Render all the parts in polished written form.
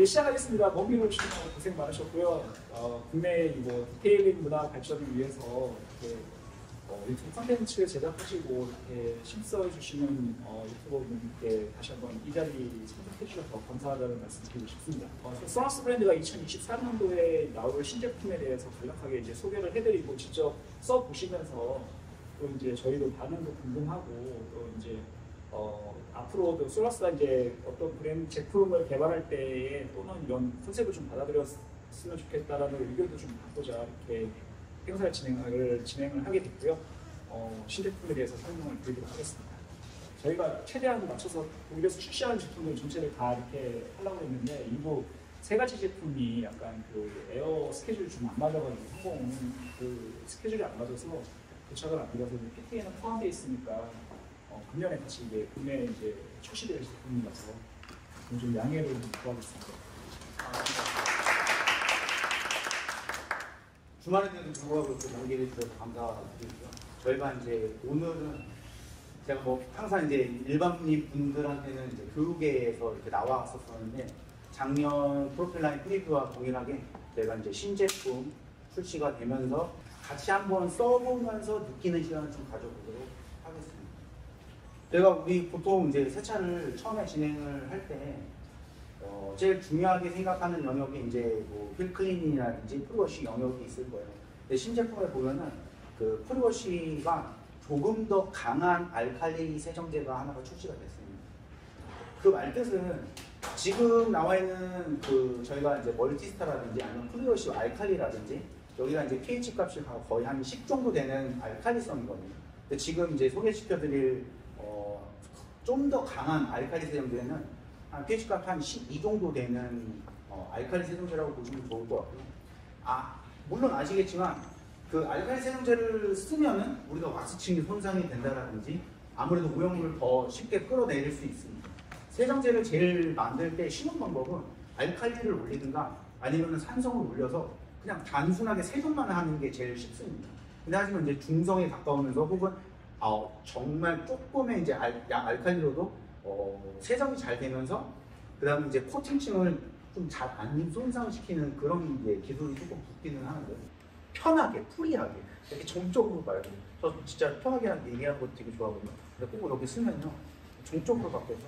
시작하겠습니다. 먼 길 오시느라고 고생 많으셨고요. 국내 뭐 디테일링 문화 발전을 위해서 이렇게 유튜브 콘텐츠 제작하시고 이렇게 심사해 주시는 유튜버분께 다시 한번 이 자리 참석해 주셔서 감사하다는 말씀 드리고 싶습니다. 소나스 브랜드가 2024년도에 나올 신제품에 대해서 간략하게 이제 소개를 해드리고 직접 써보시면서 또 이제 저희도 반응도 궁금하고 또 이제 앞으로도 소나스가 이제 어떤 브랜드 제품을 개발할 때에 또는 이런 컨셉을 좀 받아들였으면 좋겠다라는 의견도 좀 받고자 이렇게 행사를 진행을 하게 됐고요. 신제품에 대해서 설명을 드리도록 하겠습니다. 저희가 최대한 맞춰서 독일에서 출시하는 제품들 전체를 다 이렇게 하려고 했는데 일부 세 가지 제품이 약간 그 에어 스케줄이 좀 안 맞아가지고 항공 그 스케줄이 안 맞아서 도착을 안 돼서 PT에는 포함되어 있으니까 금년에 다시 이제 국내에 이제 출시될 제품이라서 좀 양해를 좀 구하겠습니다. 주말에도 불구하고 이렇게 연기해 주셔서 감사드리고요. 저희가 이제 오늘은 제가 뭐 항상 이제 일반인 분들한테는 이제 교육에서 이렇게 나왔었었는데 작년 프로필라인 프리뷰와 동일하게 저희가 이제 신제품 출시가 되면서 같이 한번 써보면서 느끼는 시간을 좀 가져보도록 하겠습니다. 제가 우리 보통 이제 세차를 처음에 진행을 할 때 제일 중요하게 생각하는 영역이 이제 뭐 휠클리닝이라든지 프리워시 영역이 있을 거예요. 근데 신제품에 보면은 그 프리워시가 조금 더 강한 알칼리 세정제가 하나가 출시가 됐습니다. 그 말뜻은 지금 나와 있는 그 저희가 이제 멀티스타라든지 아니면 프리워시 알칼리라든지 여기가 이제 pH 값이 거의 한 10 정도 되는 알칼리성이거든요. 근데 지금 이제 소개시켜드릴 좀 더 강한 알칼리 세정제는 한 pH 값 한 12 정도 되는 알칼리 세정제라고 보시면 좋을 것 같고요. 물론 아시겠지만 그 알칼리 세정제를 쓰면은 우리가 왁스층이 손상이 된다라든지 아무래도 오염물을 더 쉽게 끌어내릴 수 있습니다. 세정제를 제일 만들 때 쉬운 방법은 알칼리를 올리든가 아니면 산성을 올려서 그냥 단순하게 세정만 하는 게 제일 쉽습니다. 근데 하지만 이제 중성에 가까우면서 혹은 정말 조금의 이제 알칼리로도 세정이 잘 되면서 그 다음에 이제 코팅층을 좀 잘 안 손상시키는 그런 이제 기술이 조금 붙기는 하는데 편하게, 프리하게 이렇게 정적으로 말고 저 진짜 편하게 얘기하는 거 되게 좋아하거든요. 근데 꼭 여기 쓰면요 정적으로 바뀌어서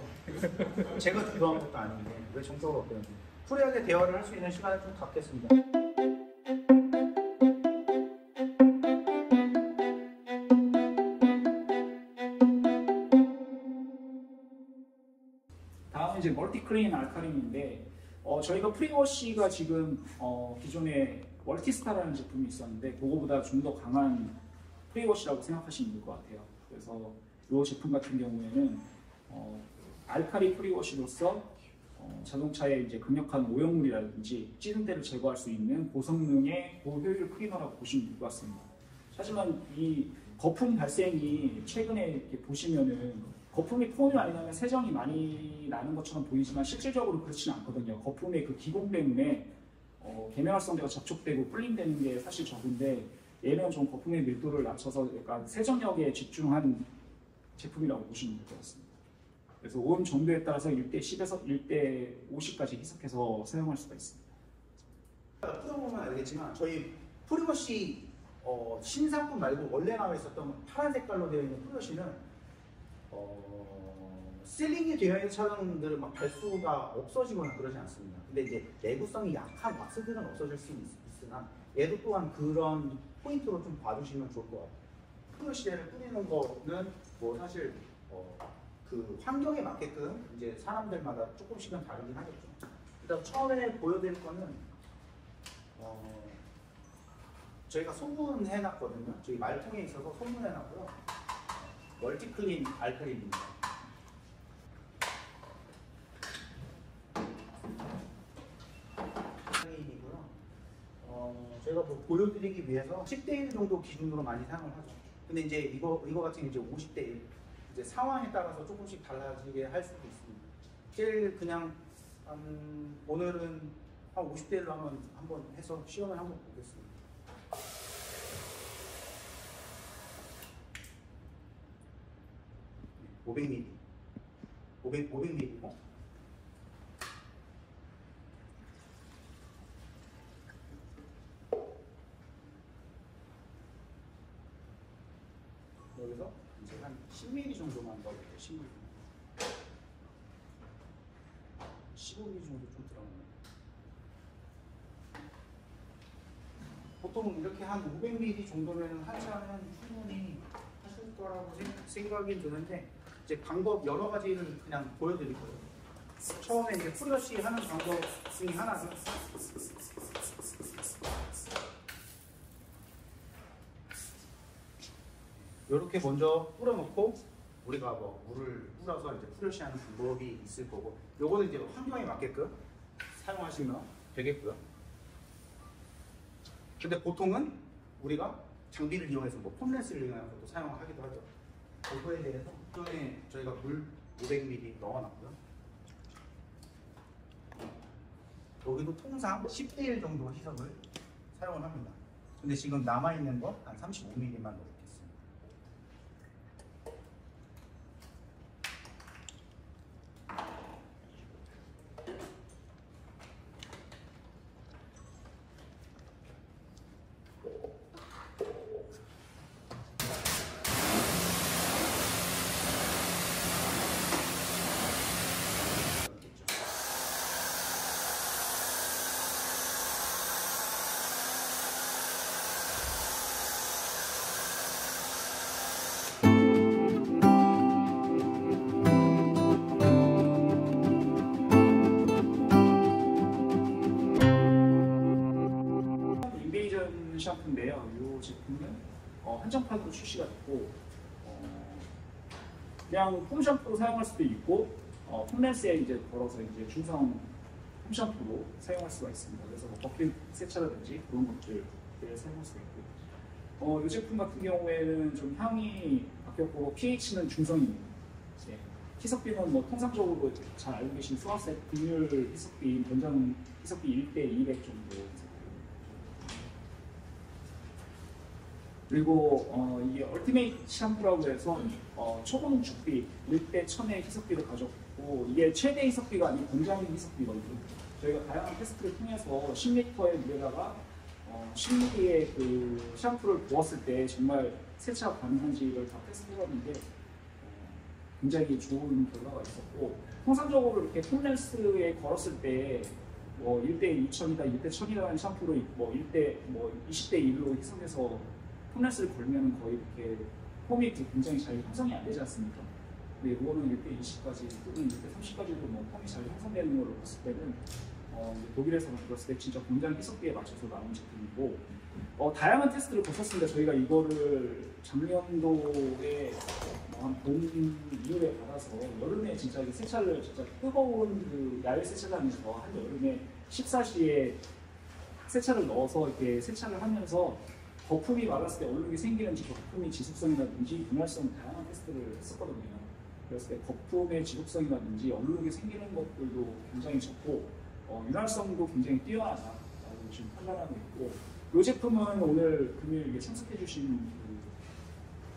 제가 주도한 것도 아닌데 왜 정적으로 바뀌었는지 프리하게 대화를 할 수 있는 시간을 좀 갖겠습니다. 다음은 이제 멀티클린 알칼리인데 저희가 프리워시가 지금 기존에 멀티스타라는 제품이 있었는데 그거보다 좀 더 강한 프리워시라고 생각하시면 될 것 같아요. 그래서 이 제품 같은 경우에는 알칼리 프리워시로서 자동차의 이제 강력한 오염물이라든지 찌든때를 제거할 수 있는 고성능의 고효율 클리너라고 보시면 될 것 같습니다. 하지만 이 거품 발생이 최근에 이렇게 보시면은 거품이 폼이 많이 나면 세정이 많이 나는 것처럼 보이지만 실질적으로 그렇지는 않거든요. 거품의 그 기공 때문에 계면활성제가 접촉되고 불림되는 게 사실 적은데 얘는 좀 거품의 밀도를 낮춰서 약간 세정력에 집중한 제품이라고 보시면 될 것 같습니다. 그래서 오염 정도에 따라서 1대 10에서 1대 50까지 희석해서 사용할 수가 있습니다. 풀어보면 알겠지만 저희 프리워시 신상품 말고 원래 나와 있었던 파란 색깔로 되어 있는 프리워시는 실링이 되어 있는 차량들은 막 발수가 없어지거나 그러지 않습니다. 근데 이제 내구성이 약한 왁스들은 없어질 수 있으나 얘도 또한 그런 포인트로 좀 봐주시면 좋을 것 같아요. 프리워시를 뿌리는 거는 뭐 사실 그 환경에 맞게끔 이제 사람들마다 조금씩은 다르긴 하겠죠. 일단 처음에 보여드릴 거는 저희가 소분해놨거든요. 저희 말통에 있어서 소분해놨고요. 멀티클린 알칼리입니다. 저희가 뭐 보여드리기 위해서 10대 1 정도 기준으로 많이 사용을 하죠. 근데 이제 이거 같은 이제 50대 1 이제 상황에 따라서 조금씩 달라지게 할 수도 있습니다. 제일 그냥 오늘은 한 50대 1로 한번 해서 시험을 한번 보겠습니다. 네, 500ml 500ml고 그래서 이제 한 10mm 정도만 넣어볼게요. 10mm. 15mm 정도 좀 들어가네요. 보통 이렇게 한 500ml 정도면 한 차는 충분히 하실 거라고 생각이 드는데 이제 방법 여러 가지를 그냥 보여드릴 거예요. 처음에 이제 프러쉬 하는 방법 중에 하나는 이렇게 먼저 뿌려놓고 우리가 뭐 물을 뿌려서 이제 프러쉬 하는 방법이 있을 거고 요거는 이제 환경에 맞게끔 사용하시면 되겠고요. 근데 보통은 우리가 장비를 이용해서 뭐 폼렌스를 이용해서 또 사용하기도 하죠. 그거에 대해서 전에 저희가 물 500ml 넣어놨고요. 여기도 통상 10대 1 정도 희석을 사용을 합니다. 근데 지금 남아있는 거 한 35ml만 넣겠습니다. 인베이전 샴푸인데요. 이 제품은 한정판으로 출시가 됐고 그냥 폼 샴푸로 사용할 수도 있고 폼렌스에 이제 걸어서 이제 중성 폼 샴푸로 사용할 수가 있습니다. 그래서 뭐 버킷 세차라든지 그런 것들을 사용할 수가 있고 이 제품 같은 경우에는 좀 향이 바뀌었고 pH는 중성입니다. 희석비는 뭐 통상적으로 잘 알고 계신 수화세 분율 희석비, 변장 희석비 1대 200 정도. 그리고 이게 얼티메이트 샴푸라고 해서 초공 죽비 1대 1000의 희석비를 가졌고 이게 최대 희석비가 아닌 공장인 희석비거든요. 저희가 다양한 테스트를 통해서 10리터의 물에다가 10ml의 그 샴푸를 부었을 때 정말 세차 가능한지를 다 테스트해봤는데 굉장히 좋은 결과가 있었고 통상적으로 이렇게 폼렌스에 걸었을 때 뭐 1대 2000이다, 1대 1000이라는 샴푸로 뭐 1대 뭐 20대 1로 희석해서 폼렌스를 걸면 거의 이렇게 폼이 굉장히 잘 형성이 안 되지 않습니까? 근데 이거는 1대 20까지 또는 1대 30까지도 뭐 폼이 잘 형성되는 걸로 봤을 때는 독일에서 만들었을 때 진짜 공장 희석비에 맞춰서 나온 제품이고 다양한 테스트를 거쳤습니다. 저희가 이거를 작년도에 한 봄 이후에 받아서 여름에 진짜 세차를 진짜 뜨거운 그 야외 세차장에서 한 여름에 14시에 세차를 넣어서 이렇게 세차를 하면서 거품이 말랐을 때 얼룩이 생기는지 거품의 지속성이라든지 분할성 다양한 테스트를 했었거든요. 그랬을 때 거품의 지속성이라든지 얼룩이 생기는 것들도 굉장히 적고 윤활성도 굉장히 뛰어나다라고 지금 판단하고 있고 이 제품은 오늘 금요일 참석해주신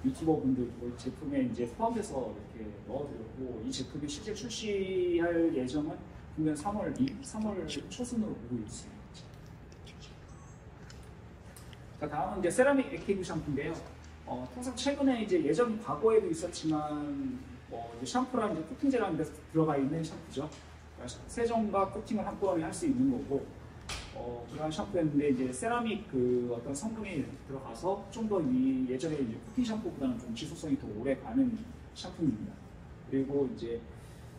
유튜버 분들 이 제품에 이제 포함돼서 이렇게 넣어드렸고 이 제품이 실제 출시할 예정은 금년 3월 초순으로 보고 있습니다. 자, 다음은 이제 세라믹 액티브 샴푸인데요. 통상 최근에 이제 예전 과거에도 있었지만 이제 샴푸랑 이제 코팅제라는 데 들어가 있는 샴푸죠. 그러니까 세정과 코팅을 한꺼번에 할 수 있는 거고 그런 샴푸였는데 이제 세라믹 그 어떤 성분이 들어가서 좀 더 예전에 이제 코팅 샴푸보다는 좀 지속성이 더 오래 가는 샴푸입니다. 그리고 이제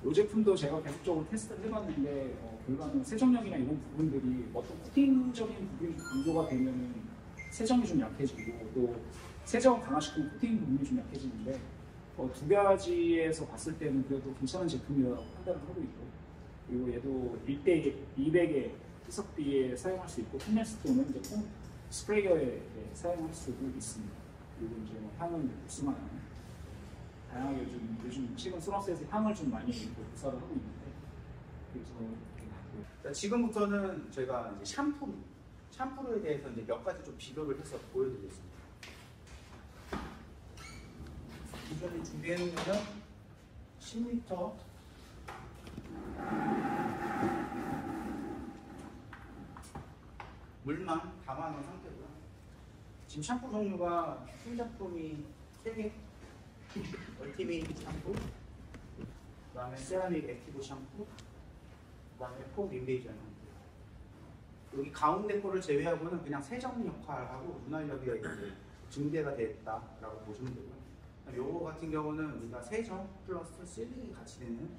이 제품도 제가 계속적으로 테스트를 해봤는데 결과는 세정력이나 이런 부분들이 어떤 코팅적인 부분이 강조가 되면은 세정이 좀 약해지고 또 세정 강화시키는 코팅 부분이 좀 약해지는데 두 가지에서 봤을 때는 그래도 괜찮은 제품이라고 판단을 하고 있고 그리고 얘도 1대 200의 희석비에 사용할 수 있고 폼렌스 또는 이제 폼 스프레이어에 사용할 수도 있습니다. 그리고 이제 향은 복숭아 향 다양하게 요즘 최근 소라스에서 향을 좀 많이 구사를 하고 있는데 그래서 이렇게 지금부터는 저희가 이제 샴푸에 대해서 이제 몇 가지 좀 비교를 해서 보여드리겠습니다. 기존에 준비해놓은 거는 10리터 물만 담아놓은 상태고요. 지금 샴푸 종류가 신제품이 3개 얼티메이트 샴푸, 그 다음에 세라믹 액티브 샴푸, 그 다음에 폼 인베이전 샴푸. 여기 가운데 거를 제외하고는 그냥 세정 역할하고 윤활력이 이제 증대가 됐다라고 보시면 되고요. 요거 같은 경우는 우리가 세정 플러스 실링이 같이 되는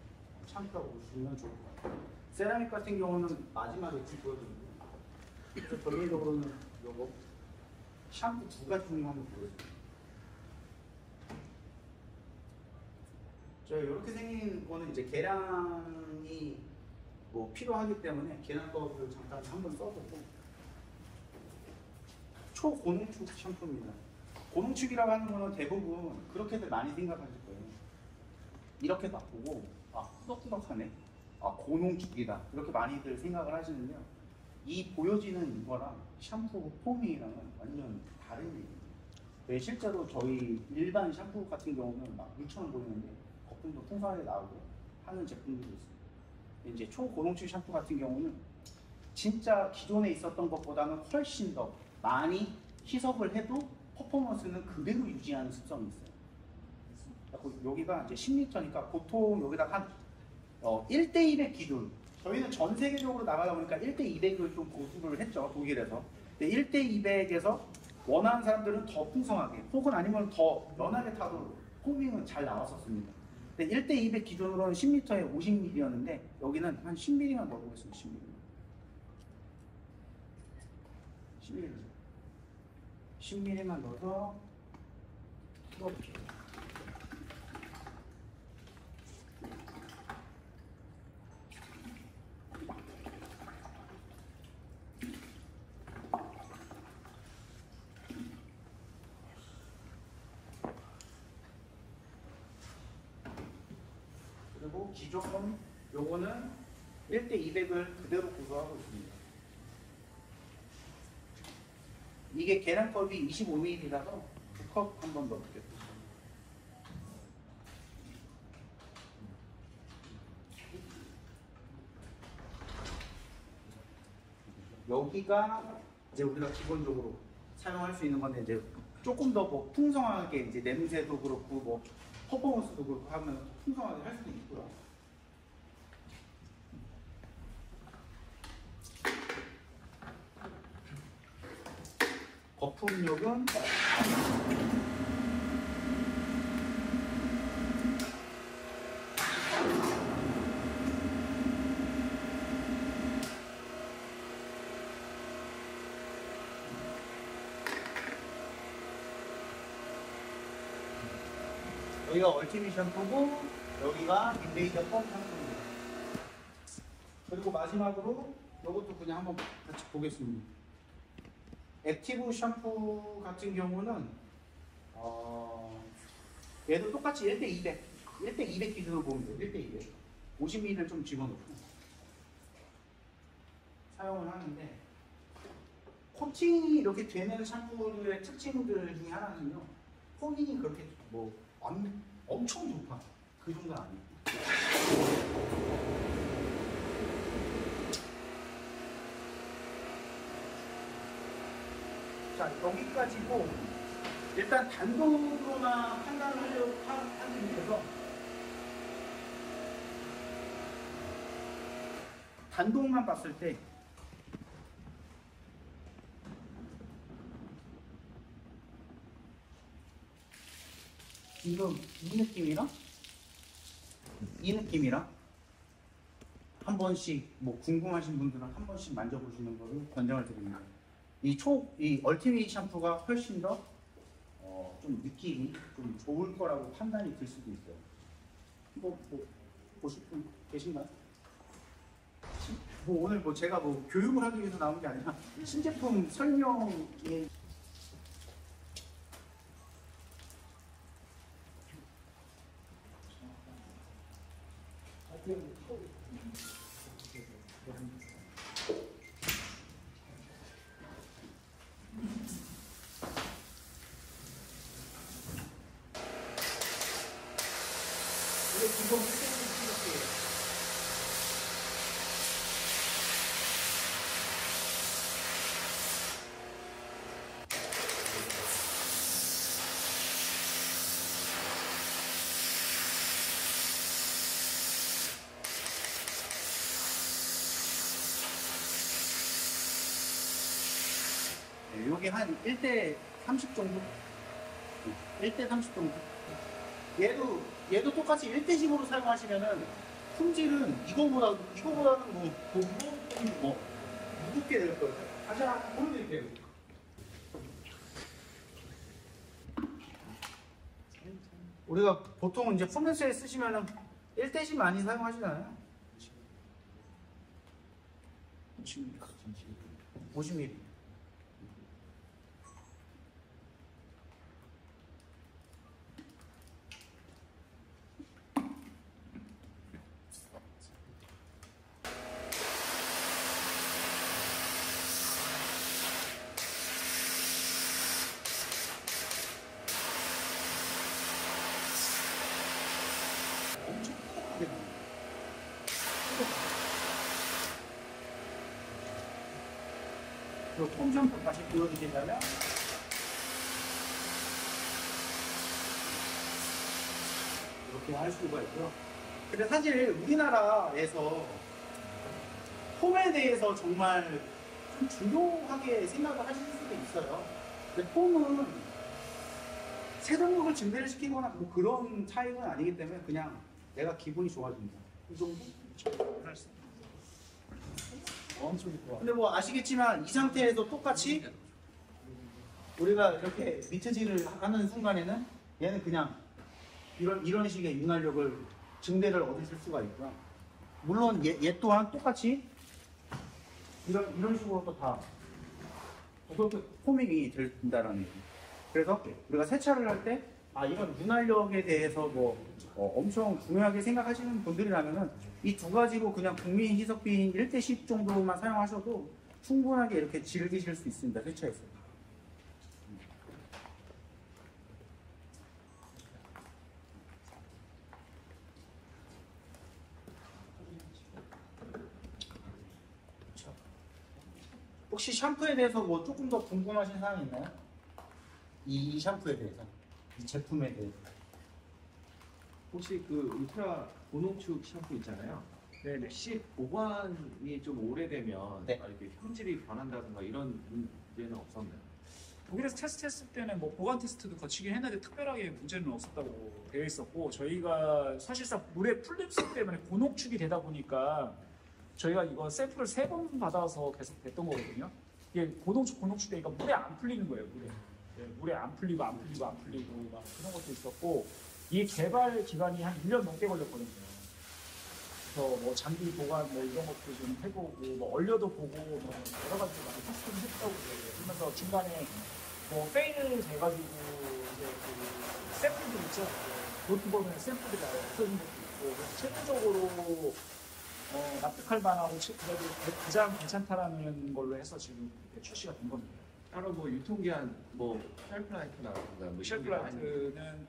샴푸라고 보시면 좋을 것 같아요. 세라믹 같은 경우는 마지막에 좀 보여드리고요. 그래서 전체적으로는 요거 샴푸 두 가지 종류 한번 보여드릴게요. 이렇게 생긴 거는 이제 계량이 뭐 필요하기 때문에 계량법을 잠깐 한번 써보고, 초고농축 샴푸입니다. 고농축이라고 하는 거는 대부분 그렇게들 많이 생각하실 거예요. 이렇게 딱 보고 꾸덕꾸덕하네, 고농축이다, 이렇게 많이들 생각을 하시는데요. 이 보여지는 이거랑 샴푸 폼이랑은 완전 다른 얘기예요. 네, 실제로 저희 일반 샴푸 같은 경우는 막 물처럼 보이는데 거품도 풍성하게 나오고 하는 제품들도 있습니다. 이제 초고농축 샴푸 같은 경우는 진짜 기존에 있었던 것보다는 훨씬 더 많이 희석을 해도 퍼포먼스는 그대로 유지하는 습성이 있어요. 여기가 이제 10리터니까 보통 여기다 한 1대1의 기준, 저희는 전 세계적으로 나가다 보니까 1대200을 좀 고수를 했죠, 독일에서. 근데 1대200에서 원하는 사람들은 더 풍성하게, 혹은 아니면 더 연하게 타도 포밍은 잘 나왔었습니다. 근데 1대200 기준으로는 10리터에 50ml였는데 여기는 한 10ml만 넣어보겠습니다. 10ml만 넣어서 풀어볼게요. 그리고 기존 요거는 1대200을 그대로 고수하고 있습니다. 이게 계량컵이 25ml라서 2컵 한번 넣어볼게요. 여기가 이제 우리가 기본적으로 사용할 수 있는 건데, 이제 조금 더 뭐 풍성하게 이제 냄새도 그렇고 뭐 퍼포먼스도 그렇고 하면 풍성하게 할 수도 있고요. 거품력은 여기가 얼티밋 샴푸고 여기가 인베이더 펌 샴푸입니다. 그리고 마지막으로 이것도 그냥 한번 같이 보겠습니다. 액티브 샴푸 같은 경우는 얘도 똑같이 1대200 기준으로 보면 돼요. 1대200 50ml를 좀 집어넣고 사용을 하는데, 코팅이 이렇게 되는 샴푸들의 특징들 중에 하나는요, 포밍이 그렇게 뭐 엄청 좋다, 그 정도는 아니에요. 자, 여기까지고 일단 단독으로나 판단을 하려고 하기 위해서 단독만 봤을 때 지금 이 느낌이랑 한 번씩 뭐 궁금하신 분들은 한 번씩 만져보시는 거를 권장을 드립니다. 이 얼티밋 샴푸가 훨씬 더 좀 느낌이 좀 좋을 거라고 판단이 들 수도 있어요. 뭐 보실 분 계신가요? 뭐 오늘 뭐 제가 뭐 교육을 하기 위해서 나온 게 아니라 신제품 설명에 이게 기본 세팅이에요. 여기 한 1대 30 정도? 1대 30 정도? 얘도 똑같이 1대 10으로 사용하시면은 품질은 이거보다는 뭐 무겁게 될 거예요. 다시 한번 보여드릴게요. 우리가 보통 이제 포맷에 쓰시면은 1대 10 많이 사용하시잖아요. 50mm. 엄청 크게 나와요. 그리고 폼 샴푸 다시 보여드리자면 이렇게 할 수가 있고요. 근데 사실 우리나라에서 폼에 대해서 정말 좀 중요하게 생각을 하실 수도 있어요. 근데 폼은 세동력을 증대를 시키거나 뭐 그런 차이는 아니기 때문에 그냥 내가 기분이 좋아집니다. 이 정도? 엄청 좋아. 근데 뭐 아시겠지만 이 상태에서 똑같이 우리가 이렇게 미트질을 하는 순간에는 얘는 그냥 이런 식의 윤활력을 증대를 얻으실 수가 있고요. 물론 얘 또한 똑같이 이런 식으로 또 다 포믹이 된다라는 얘기. 그래서 우리가 세차를 할 때 이런 윤활력에 대해서 엄청 중요하게 생각하시는 분들이라면은 이 두 가지로 그냥 국민 희석비인 1대 10 정도만 사용하셔도 충분하게 이렇게 즐기실 수 있습니다. 세차에서. 혹시 샴푸에 대해서 뭐 조금 더 궁금하신 사항이 있나요? 이 샴푸에 대해서, 이 제품에 대해서. 혹시 그 울트라 고농축 샴푸 있잖아요. 네네. 혹시 보관이 좀 오래되면 네. 이렇게 품질이 변한다든가 이런 문제는 없었나요? 독일에서 테스트했을 때는 뭐 보관 테스트도 거치긴 했는데 특별하게 문제는 없었다고 되어 있었고, 저희가 사실상 물의 풀립성 때문에 고농축이 되다 보니까 저희가 이거 샘플을 3번 받아서 계속 됐던 거거든요. 이게 고농축 되니까 물에 안 풀리는 거예요. 물에 안 풀리고 막 그런 것도 있었고, 이 개발 기간이 한 1년 넘게 걸렸거든요. 그래서 뭐 장비 보관 뭐 이런 것도 좀 해보고, 뭐 얼려도 보고, 뭐 여러 가지 많이 테스트를 했다고 그래요. 그러면서 중간에 뭐 페인을 재가지고 이제 그 샘플들 있죠. 노트북에 샘플들이 없어진 것도 있고, 그래서 최종적으로 납득할 만하고 그래도 가장 괜찮다라는 걸로 해서 지금 출시가 된 겁니다. 따로 뭐 유통기한 쉘프라이프라든가 뭐 쉘프라이트는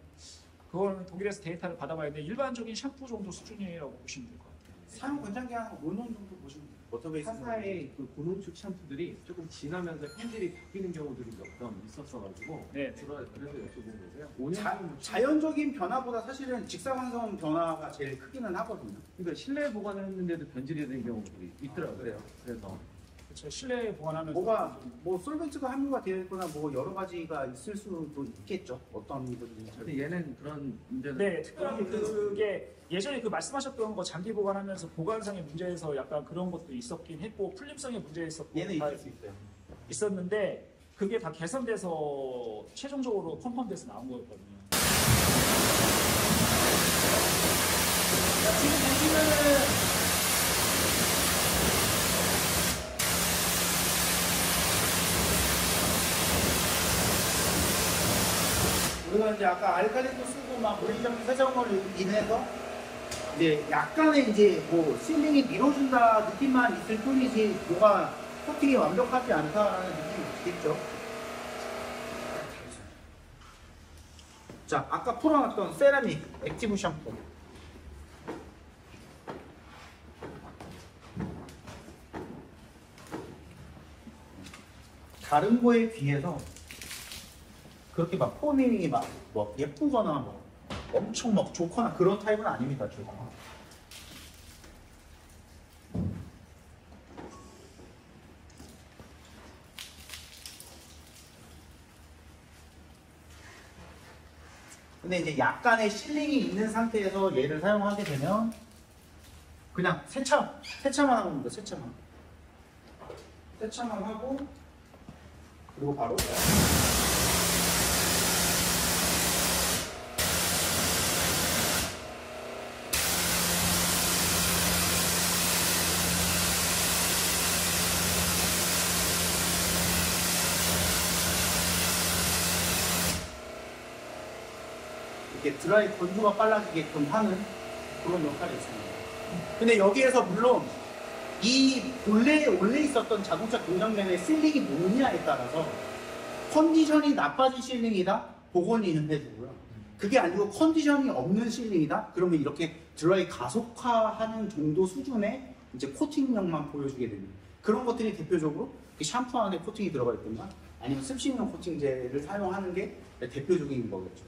그거는 독일에서 데이터를 받아봐야 되는데 일반적인 샴푸 정도 수준이라고 보시면 될 것 같아요. 사용 권장기 한 5년 정도 보시면 돼요. 워터베이스. 타사의 그 고농축 샴푸들이 조금 지나면서 품질이 바뀌는 경우들이 몇 번 있었어가지고 네. 그래서 여쭤본 거고요. 5년 자연적인 변화보다 사실은 직사광선 변화가 제일 크기는 하거든요. 그러니까 실내 보관했는데도 변질이 된 경우들이 있더라고요. 그래서 그렇죠. 실내에 보관하면서 뭐가 뭐 솔벤트가 함유가 되어 있거나 뭐 여러 가지가 있을 수도 있겠죠. 어떤 분들이 근데 얘는 그런 문제는 네, 특별하게 그게 예전에 그 말씀하셨던 거 장기 보관하면서 보관상의 문제에서 약간 그런 것도 있었긴 했고 풀림성의 문제 있었고 얘는 다 있을 수 있어요. 있었는데 그게 다 개선돼서 최종적으로 컨펌돼서 나온 거였거든요. 지금 보시면은 우리가 이제 아까 알칼리도 쓰고 막 물리적인 세정을 인해서 이제 약간의 이제 뭐 실링이 밀어준다 느낌만 있을 뿐이지 뭐가 코팅이 완벽하지 않다라는 느낌이 있겠죠. 자, 아까 풀어놨던 세라믹 액티브 샴푸. 다른 거에 비해서 그렇게 막 폼이 막 뭐 예쁘거나 뭐 엄청 막 좋거나 그런 타입은 아닙니다. 저희가. 근데 이제 약간의 실링이 있는 상태에서 얘를 사용하게 되면 그냥 세차만 하는 겁니다. 세차만 하고 그리고 바로 이렇게 드라이 건조가 빨라지게끔 하는 그런 역할이 있습니다. 근데 여기에서 물론 이 원래 있었던 자동차 공정면의 실링이 뭐냐에 따라서 컨디션이 나빠진 실링이다? 복원을 해주고요. 그게 아니고 컨디션이 없는 실링이다? 그러면 이렇게 드라이 가속화하는 정도 수준의 이제 코팅력만 보여주게 됩니다. 그런 것들이 대표적으로 샴푸 안에 코팅이 들어가 있든가 아니면 습식용 코팅제를 사용하는 게 대표적인 거겠죠.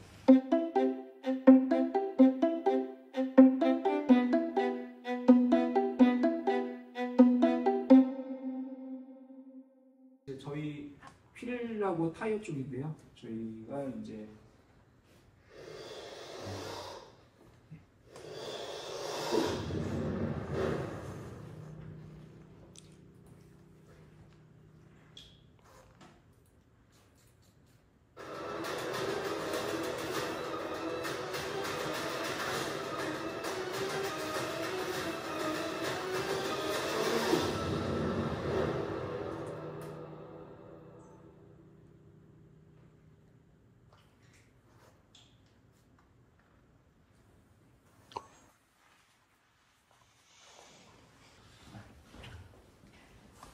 저희 휠하고 타이어 쪽인데요. 저희가 이제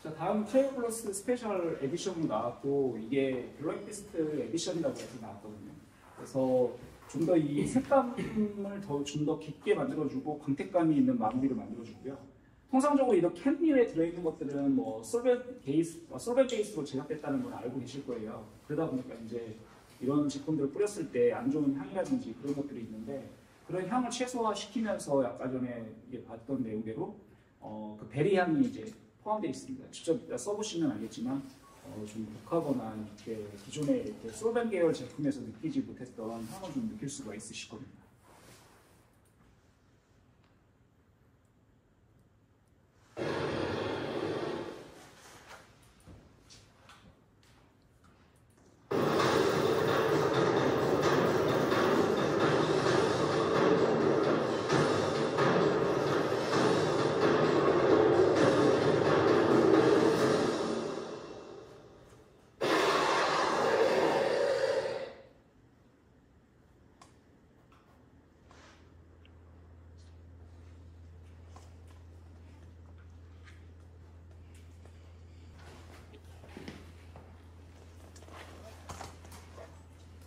자, 다음 트레일 플러스 스페셜 에디션이 나왔고 이게 블랙 피스트 에디션이라고 해서 나왔거든요. 그래서 좀 더 이 색감을 좀 더 깊게 만들어주고 광택감이 있는 마무리를 만들어주고요. 통상적으로 이런 캔류에 들어있는 것들은 뭐 솔벤 베이스로 제작됐다는 걸 알고 계실 거예요. 그러다 보니까 이제 이런 제품들을 뿌렸을 때 안 좋은 향이라든지 그런 것들이 있는데 그런 향을 최소화시키면서 아까 전에 봤던 내용대로 그 베리 향이 이제 포함되어 있습니다. 직접 써보시면 알겠지만 좀 독하거나 이렇게 기존의 이렇게 솔벤 계열 제품에서 느끼지 못했던 향을 좀 느낄 수가 있으실 겁니다.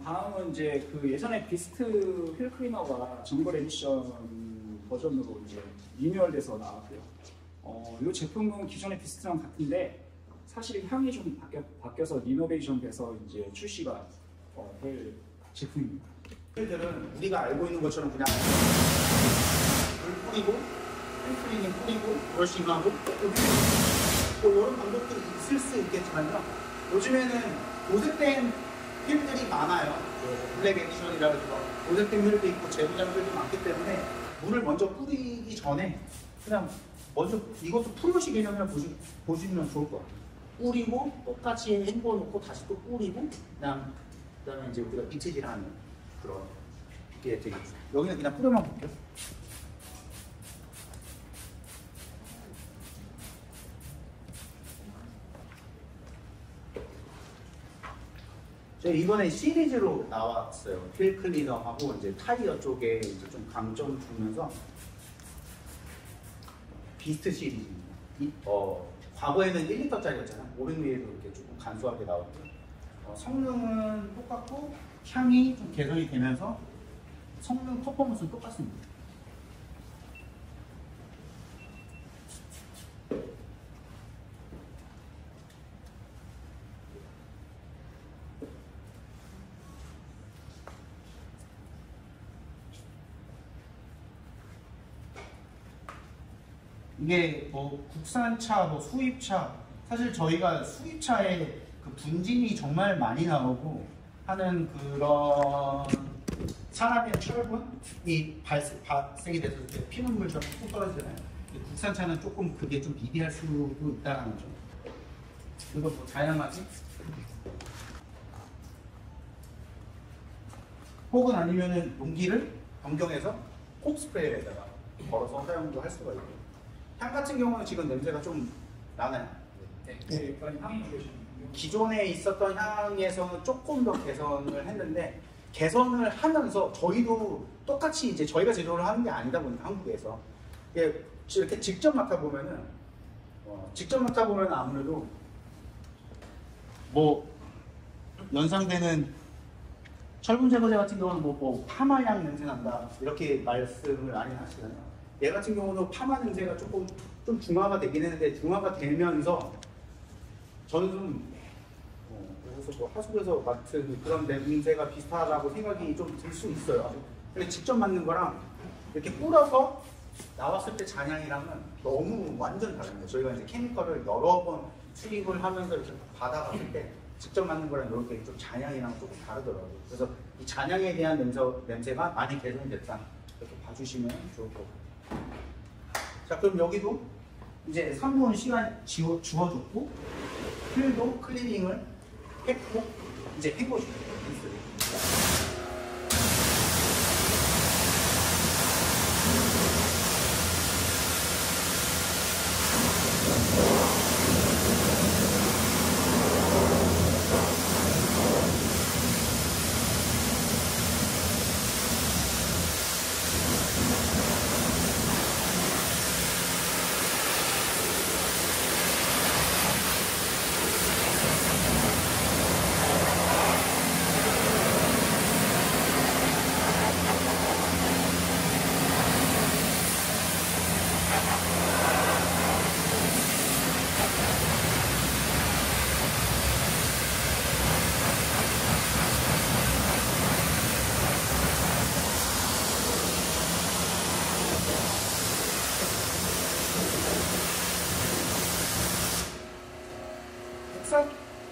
다음은 이제 그 예전에 비스트 휠 클리너가 정글 에디션 버전으로 이제 리뉴얼돼서 나왔고요. 이 제품은 기존의 비스트랑 같은데 사실 향이 좀 바뀌어서 리노베이션 돼서 이제 출시가 될 제품입니다. 휠들은 우리가 알고 있는 것처럼 그냥 물 뿌리고 펜슬링 뿌리고 브러싱하고 뭐 이런 방법도 있을 수 있겠지만요. 요즘에는 도색된 휠들이 많아요. 블랙 에디션이라든지 도색된 휠도 있고 재부장들도 많기 때문에 물을 먼저 뿌리기 전에 그냥 먼저 이것도 프로시 개념이라 보시면 좋을 것 같아요. 뿌리고 똑같이 헹궈 놓고 다시 또 뿌리고 그다음에 이제 우리가 비트질하는 그런 게 되겠죠. 여기는 그냥 뿌려만 볼게요. 저희 이번에 시리즈로 나왔어요. 휠 클리너하고 이제 타이어 쪽에 이제 좀 강점 주면서 비스트 시리즈입니다. 과거에는 1리터짜리였잖아요. 500ml로 이렇게 조금 간소하게 나왔고요. 성능은 똑같고 향이 좀 개선이 되면서 성능 퍼포먼스는 똑같습니다. 이게 뭐 국산차, 뭐 수입차, 사실 저희가 수입차에 그 분진이 정말 많이 나오고 하는 그런 사람의 철분이 발생이 돼서 이렇게 피눈물처럼 뚝 떨어지잖아요. 국산차는 조금 그게 좀 미비할 수도 있다는 거죠. 그리고 뭐 다양하게 혹은 아니면은 용기를 변경해서 콕 스프레이에다가 걸어서 사용도 할 수가 있고, 향 같은 경우는 지금 냄새가 좀 나나요? 네, 향이 기존에 있었던 향에서는 조금 더 개선을 했는데, 개선을 하면서 저희도 똑같이 이제 저희가 제조를 하는 게 아니다 보니까 한국에서 이렇게 직접 맡아보면은 아무래도 뭐 연상되는 철분 제거제 같은 경우는 뭐 파마향 냄새 난다 이렇게 말씀을 많이 하시잖아요. 얘 같은 경우는 파마 냄새가 좀 중화가 되긴 했는데, 중화가 되면서 저는 좀 그래서 뭐 하숙에서 맡은 그런 냄새가 비슷하다고 생각이 좀 들 수 있어요. 근데 직접 맡는 거랑 이렇게 뿌려서 나왔을 때 잔향이랑은 너무 완전 다릅니다. 저희가 이제 케미컬을 여러 번 투입을 하면서 이렇게 받아봤을 때 직접 맡는 거랑 이렇게 좀 잔향이랑 조금 다르더라고요. 그래서 이 잔향에 대한 냄새가 많이 개선됐다 이렇게 봐주시면 좋을 것 같아요. 자, 그럼 여기도 이제 3분 시간 주어줬고 필도 클리닝을 했고 이제 헹궈줍니다.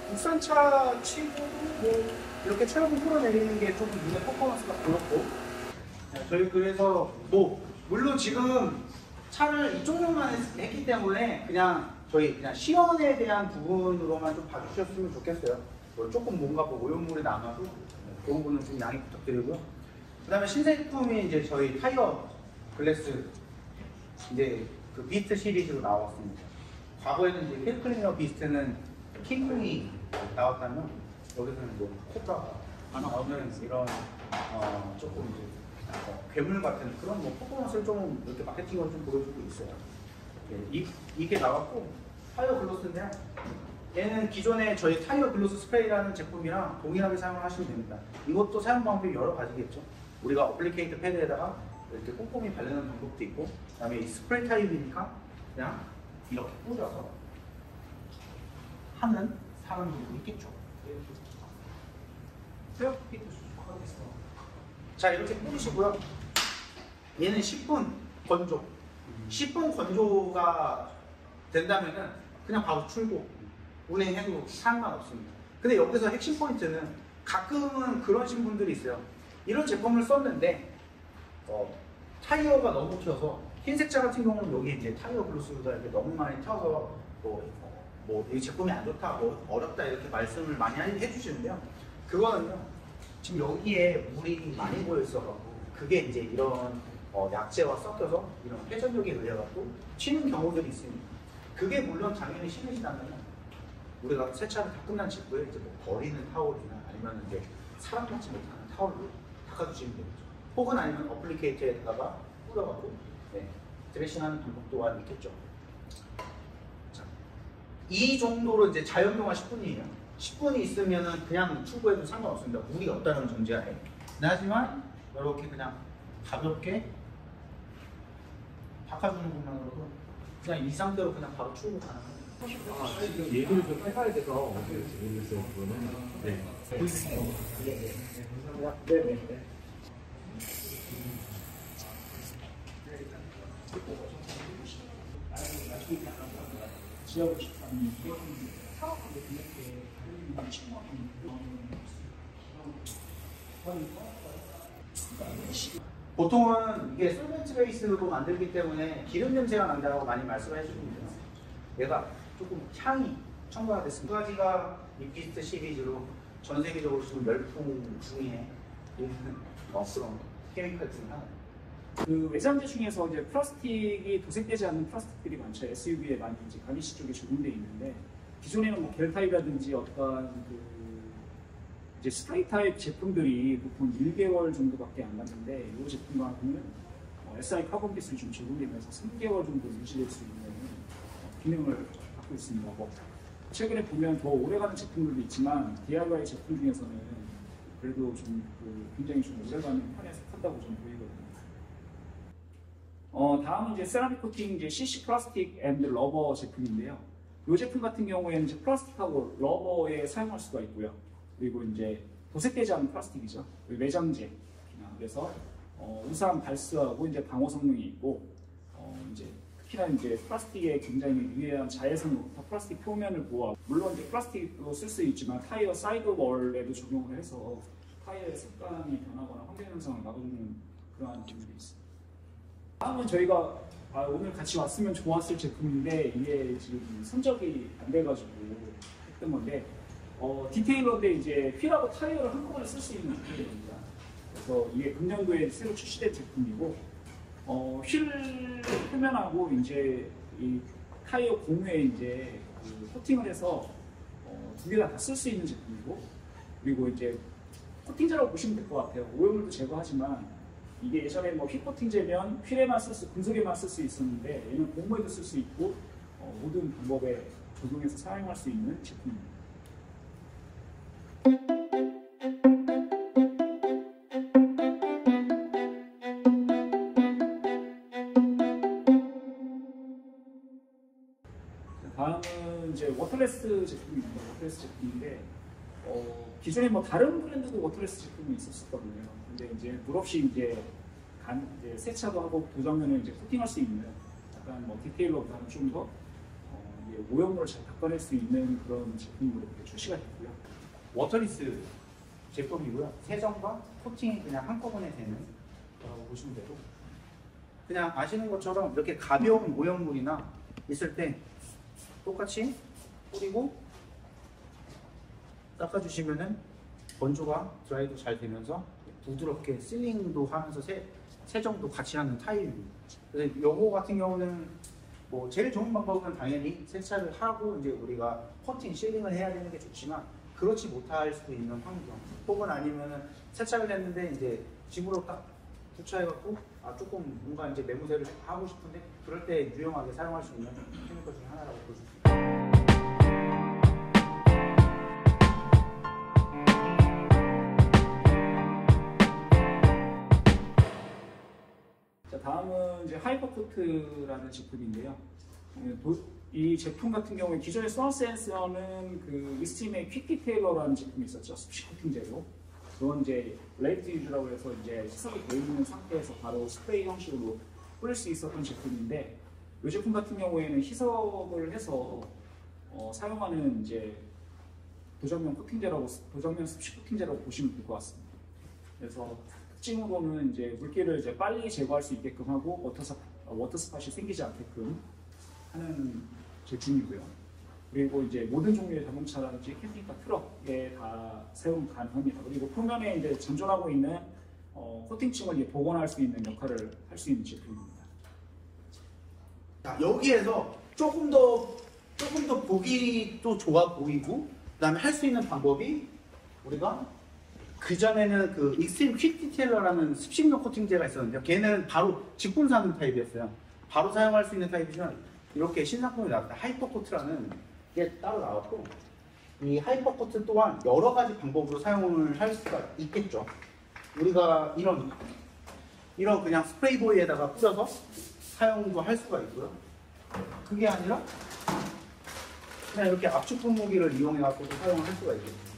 국산차 치고 뭐 이렇게 철분 풀어내리는 게 조금 눈에 퍼포먼스가 보였고, 저희 그래서 뭐 물론 지금 차를 이쪽만 했기 때문에 그냥 저희 그냥 시연에 대한 부분으로만 좀 봐주셨으면 좋겠어요. 뭐 조금 뭔가 뭐 오염물이 남아도 그 부분은 좀 양해 부탁드리고요. 그다음에 신제품이 이제 저희 타이어 글래스 이제 그 비스트 시리즈로 나왔습니다. 과거에는 이제 힐클리너 비스트는 킹콩이 나왔다면 여기서는 뭐 코카가 나오는 이런 조금 이제 괴물 같은 그런 뭐 퍼포먼스를 좀 이렇게 마케팅을 좀 보여주고 있어요. 이게 나왔고, 타이어 글로스인데요. 얘는 기존에 저희 타이어 글로스 스프레이라는 제품이랑 동일하게 사용을 하시면 됩니다. 이것도 사용 방법이 여러 가지겠죠. 우리가 어플리케이트 패드에다가 이렇게 꼼꼼히 바르는 방법도 있고, 그다음에 이 스프레이 타입이니까 그냥 이렇게 뿌려서 하는 사람들도 있겠죠. 자, 이렇게 뿌리시고요. 얘는 10분 건조. 10분 건조가 된다면은 그냥 바로 출고 운행해도 상관없습니다. 근데 여기서 핵심 포인트는 가끔은 그러신 분들이 있어요. 이런 제품을 썼는데 타이어가 너무 튀어서, 흰색차 같은 경우는 여기 이제 타이어 글로스가 이렇게 너무 많이 튀어서 뭐 이 제품이 안 좋다, 뭐 어렵다 이렇게 말씀을 많이 해주시는데요. 그거는요, 지금 여기에 물이 많이 고여 있어갖고 그게 이제 이런 약재와 섞여서 이런 회전력에 의해갖고 튀는 경우들이 있습니다. 그게 물론 당연히 심해지다면 우리가 세차를 다 끝난 직후에 이제 뭐 버리는 타올이나 아니면 이제 사람 같지 못하는 타올로 닦아주시면 되겠죠. 혹은 아니면 어플리케이터에다가 뿌려갖고 드레싱하는 방법 또한 있겠죠. 자, 이 정도로 이제 자연동화 10분이에요. 10분이 있으면은 그냥 출고해도 상관없습니다. 물이 없다는 전제하에. 하지만 이렇게 그냥 가볍게 닦아주는 것만으로도 그냥 이 상태로 그냥 바로 출고 가능합니다. 지금 얘기를 좀 해봐야 돼서 어떻게 될지 모르겠어요. 그거는. 네. 네네. 지하고 싶다는 사업하고 이렇게 관련된 친구하고 보통은 이게 솔벤트 베이스로 만들기 때문에 기름 냄새가 난다고 많이 말씀을 해주시는데요. 얘가 조금 향이 첨가가 됐습니다. 두 가지가 리피스트 시리즈로 전 세계적으로 지금 열풍 중에 있는 그런 케미컬 중 하나. 그 외장재 중에서 이제 플라스틱이 도색되지 않는 플라스틱들이 많죠. SUV에 많이 이제 가니쉬 쪽에 적용돼 있는데 기존에는 뭐 겔타입이라든지 어떤 그 이제 스프레이 타입 제품들이 보통 1개월 정도밖에 안 갔는데 이 제품 같은 SI 카본 기술이 좀 적용되면서 3개월 정도 유지될 수 있는 기능을 갖고 있습니다. 뭐 최근에 보면 더 오래가는 제품들도 있지만 DIY 제품 중에서는 그래도 좀 굉장히 좀 오래가는 편에 속한다고 좀 보이거든요. 다음은 이제 세라믹 코팅 이제 CC 플라스틱 앤드 러버 제품인데요. 이 제품 같은 경우에는 이제 플라스틱하고 러버에 사용할 수가 있고요. 그리고 이제 도색되지 않은 플라스틱이죠. 외장재. 그래서 우수한 발수하고 이제 방어 성능이 있고 이제 특히나 이제 플라스틱에 굉장히 유해한 자외선으로부터 플라스틱 표면을 보호하고 물론 이제 플라스틱도 쓸 수 있지만 타이어 사이드 월에도 적용을 해서 타이어의 색감이 변하거나 환경 현상을 막아주는 그러한 기능이 있습니다. 다음은 저희가 오늘 같이 왔으면 좋았을 제품인데 이게 지금 선적이 안 돼가지고 했던 건데 디테일러인데 이제 휠하고 타이어를 한꺼번에 쓸 수 있는 디테일러입니다. 그래서 이게 금년도에 새로 출시된 제품이고 휠 표면하고 이제 이 타이어 고무에 이제 코팅을 해서 두 개 다 쓸 수 있는 제품이고 그리고 이제 코팅제라고 보시면 될 것 같아요. 오염물도 제거하지만 이게 예전에 뭐 휠 코팅제면 휠에만 금속에만 쓸 수 있었는데 얘는 고무에도 쓸 수 있고 모든 방법에 적용해서 사용할 수 있는 제품입니다. 다음은 이제 워터레스 제품입니다. 워터레스 제품인데 기존에 뭐 다른 브랜드도 워터레스 제품이 있었거든요. 근데 이제 물 없이 이제 세차도 하고 도장면을 이제 코팅할 수 있는 약간 뭐 디테일러보다는 좀 더 오염물을 잘 닦아낼 수 있는 그런 제품으로 출시가 됐고요. 워터리스 제품이고요. 세정과 코팅이 그냥 한꺼번에 되는 거라고 보시면 되고 그냥 아시는 것처럼 이렇게 가벼운 오염물이나 있을 때 똑같이 뿌리고 닦아주시면은 건조가 드라이도 잘 되면서 부드럽게 실링도 하면서 세정도 같이 하는 타입입니다. 그래서 요거 같은 경우는 뭐 제일 좋은 방법은 당연히 세차를 하고 이제 우리가 코팅, 실링을 해야 되는 게 좋지만 그렇지 못할 수도 있는 환경 혹은 아니면은 세차를 했는데 이제 집으로 딱 부착해갖고 조금 뭔가 이제 매무새를 하고 싶은데 그럴 때 유용하게 사용할 수 있는 케미컬 중에 하나라고 볼 수 있습니다. 자, 다음은 이제 하이퍼코트라는 제품인데요. 이 제품 같은 경우에 기존의 선센서는 그 이스팀의 퀵 디테일러라는 제품이 있었죠. 습식 코팅제로. 그건 이제 레이트 유즈라고 해서 이제 시석이 되어 있는 상태에서 바로 스프레이 형식으로 뿌릴 수 있었던 제품인데 이 제품 같은 경우에는 희석을 해서 사용하는 이제 도장면 습식 코팅제라고 보시면 될 것 같습니다. 그래서 특징으로는 이제 물기를 이제 빨리 제거할 수 있게끔 하고 워터스팟이 생기지 않게끔 하는 제품이고요. 그리고 이제 모든 종류의 자동차라든지 캠핑카, 트럭에 다 사용 가능합니다. 그리고 표면에 이제 전전하고 있는 코팅층을 이제 복원할 수 있는 역할을 할 수 있는 제품입니다. 자, 여기에서 조금 더 보기 또 좋아 보이고 그다음에 할 수 있는 방법이 우리가 그 전에는 그 익스트림 퀵 디테일러라는 습식용 코팅제가 있었는데요. 걔는 바로 직분사하는 타입이었어요. 바로 사용할 수 있는 타입이지만 이렇게 신상품이 나왔다. 하이퍼코트라는 게 따로 나왔고 이 하이퍼코트 또한 여러 가지 방법으로 사용을 할 수가 있겠죠. 우리가 이런 그냥 스프레이보이에다가 뿌려서 사용도 할 수가 있고요. 그게 아니라 그냥 이렇게 압축 분무기를 이용해 갖고도 사용을 할 수가 있겠죠.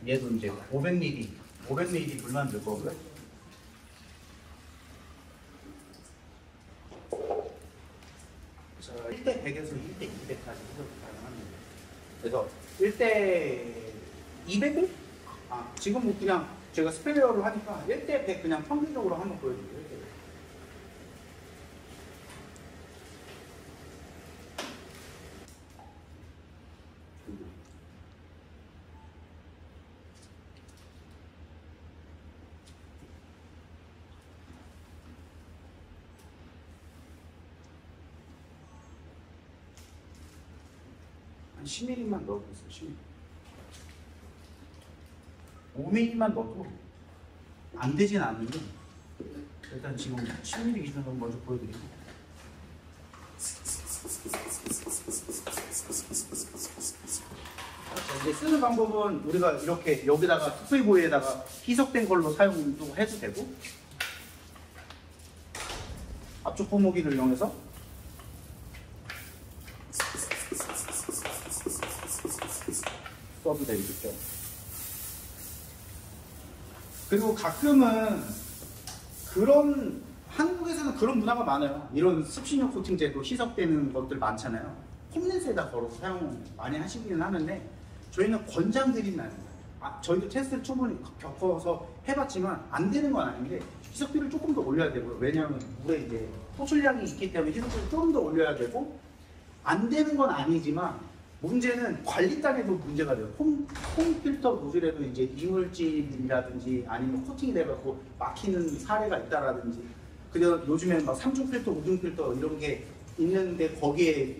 얘도 이제 500ml 물만 넣을 거고요. 자, 1대 100에서 1대 200까지 해석이 가능합니다. 그래서 1대 200을? 지금 뭐 그냥 제가 스페어로 하니까 1대 100 그냥 평균적으로 한번 보여드릴게요. 한 10ml만 넣어보겠어요. 10ml. 5ml만 넣어도 안 되진 않는데 일단 지금 10ml 기준으로 먼저 보여드리고 이제 쓰는 방법은 우리가 이렇게 여기다가 투페이보이에다가 희석된 걸로 사용도 해도 되고 압축 폼무기를 이용해서 써도 되겠죠. 그리고 가끔은 한국에서는 그런 문화가 많아요. 이런 습식용 코팅제도 희석되는 것들 많잖아요. 폼렌스에다 걸어서 사용 많이 하시기는 하는데 저희는 권장드리는 않아요. 저희도 테스트를 충분히 겪어서 해봤지만 안 되는 건 아닌데 희석비를 조금 더 올려야 되고요. 왜냐하면 물에 이제 포출량이 있기 때문에 희석비를 조금 더 올려야 되고 안 되는 건 아니지만 문제는 관리단에도 문제가 돼요. 폼 필터 노즐에도 이제 이물질이라든지 아니면 코팅이 돼갖고 막히는 사례가 있다라든지 그래서 요즘에는 막 3중 필터, 5중 필터 이런 게 있는데 거기에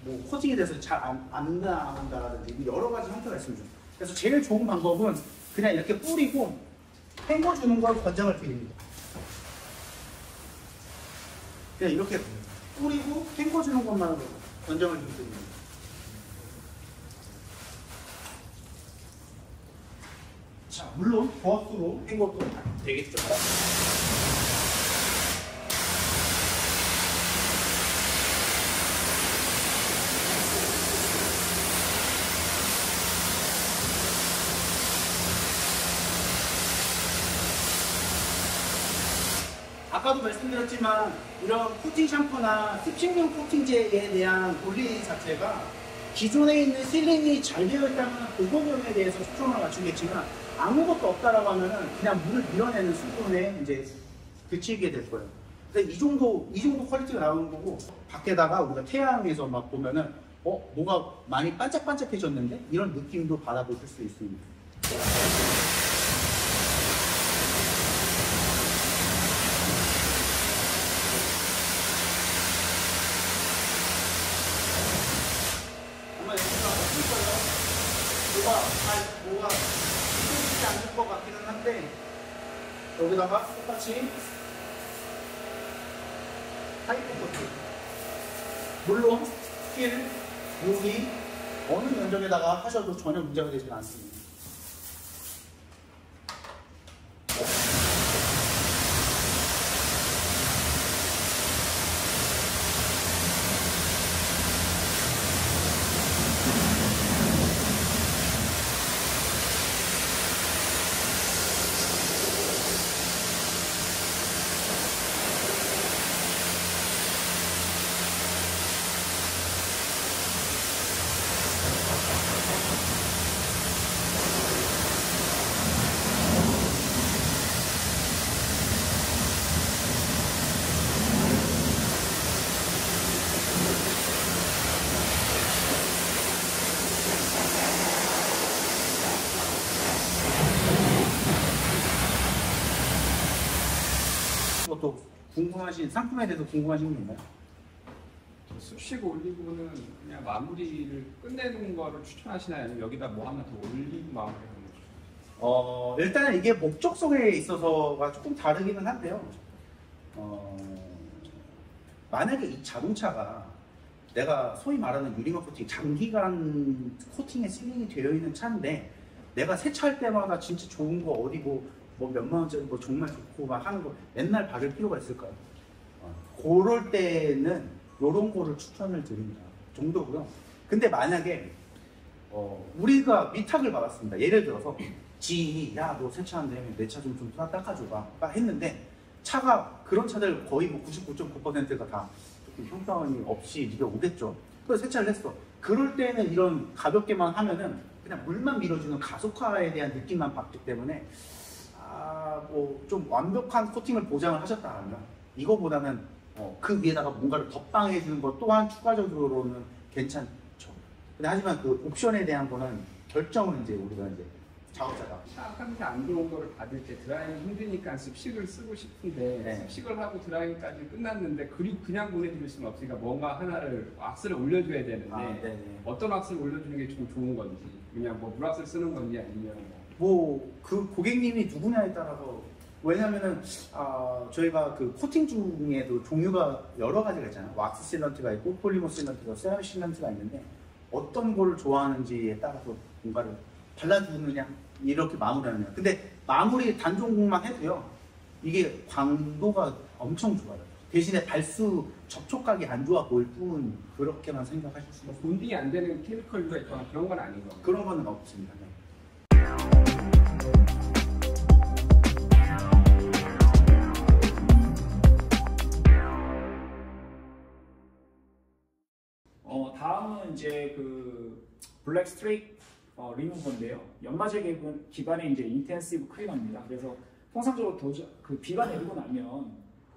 뭐 코팅이 돼서 잘 안 나온다라든지 여러 가지 형태가 있습니다. 그래서 제일 좋은 방법은 그냥 이렇게 뿌리고 헹궈주는 걸 권장을 드립니다. 그냥 이렇게 뿌리고 헹궈주는 것만으로 권장을 드립니다. 자, 물론 고압수로 헹궈도 되겠죠. 아까도 말씀드렸지만 이런 코팅 샴푸나 습식용 코팅제에 대한 논리 자체가 기존에 있는 실링이 잘 되어 있다면 보건용에 대해서 초점을 맞추겠지만 아무것도 없다라고 하면은 그냥 물을 밀어내는 수준에 이제 그치게 될 거예요. 그래서 이 정도 퀄리티가 나오는 거고 밖에다가 우리가 태양에서 막 보면은 뭐가 많이 반짝반짝해졌는데 이런 느낌도 받아보실 수 있습니다. 아마 여기가 없을 거예요. 뭐가 쓰지 않을 것 같기는 한데 여기다가 똑같이 타이프 코팅 물론 스킬, 무기 어느 면적에다가 하셔도 전혀 문제가 되지 않습니다. 또 궁금하신 상품에 대해서 궁금하신 게 있나요? 습식 올리고는 그냥 마무리를 끝내는 거를 추천하시나요? 아니면 여기다 뭐 하나 더 올리고 마무리하는 거죠? 일단은 이게 목적성에 있어서가 조금 다르기는 한데요. 만약에 이 자동차가 내가 소위 말하는 유리막 코팅, 장기간 코팅에 실링이 되어 있는 차인데 내가 세차할 때마다 진짜 좋은 거 어디 뭐 몇만 원짜리 뭐 정말 좋고 막 하는 거 맨날 바를 필요가 있을까요? 그럴 때는 이런 거를 추천을 드립니다. 정도고요. 근데 만약에 우리가 위탁을 받았습니다. 예를 들어서 지인이 야 너 세차한다면 내 차 좀 닦아줘봐 했는데 차가 그런 차들 거의 뭐 99.9%가 다 조금 형편이 없이 이게 오겠죠. 그래서 세차를 했어. 그럴 때는 이런 가볍게만 하면은 그냥 물만 밀어주는 가속화에 대한 느낌만 받기 때문에 뭐 좀 완벽한 코팅을 보장을 하셨다면 이거보다는 그 위에다가 뭔가를 덧방해 주는 것 또한 추가적으로는 괜찮죠. 근데 하지만 그 옵션에 대한 거는 결정은 이제 우리가 이제 작업자가 차한테 안 좋은 거를 받을 때 드라이는 힘드니까 습식을 쓰고 싶은데 네. 습식을 하고 드라이까지 끝났는데 그리고 그냥 보내줄 수는 없으니까 뭔가 하나를 왁스를 올려줘야 되는데 네네. 어떤 왁스를 올려주는 게 좀 좋은 건지 그냥 뭐 물왁스를 쓰는 건지 아니면 뭐 그 고객님이 누구냐에 따라서 왜냐면은 저희가 그 코팅 중에도 종류가 여러 가지가 있잖아요. 왁스 실런트가 있고 폴리머 실런트가 세라믹 실런트가 있는데 어떤 걸 좋아하는지에 따라서 뭔가를 발라주느냐 이렇게 마무리하느냐. 근데 마무리 단종만 해도요 이게 광도가 엄청 좋아요. 대신에 발수 접촉각이 안 좋아 보일 뿐 그렇게만 생각하실 수 있어요. 본딩이 안 되는 케미컬류가 있거나 그런 건 아닌 거예요. 그런 거는 없습니다. 네. 다음은 이제 그 블랙 스트레이트 리무버인데요. 연마제 기반의 이제 인텐시브 클리너입니다. 그래서 통상적으로 그 비가 내리고 나면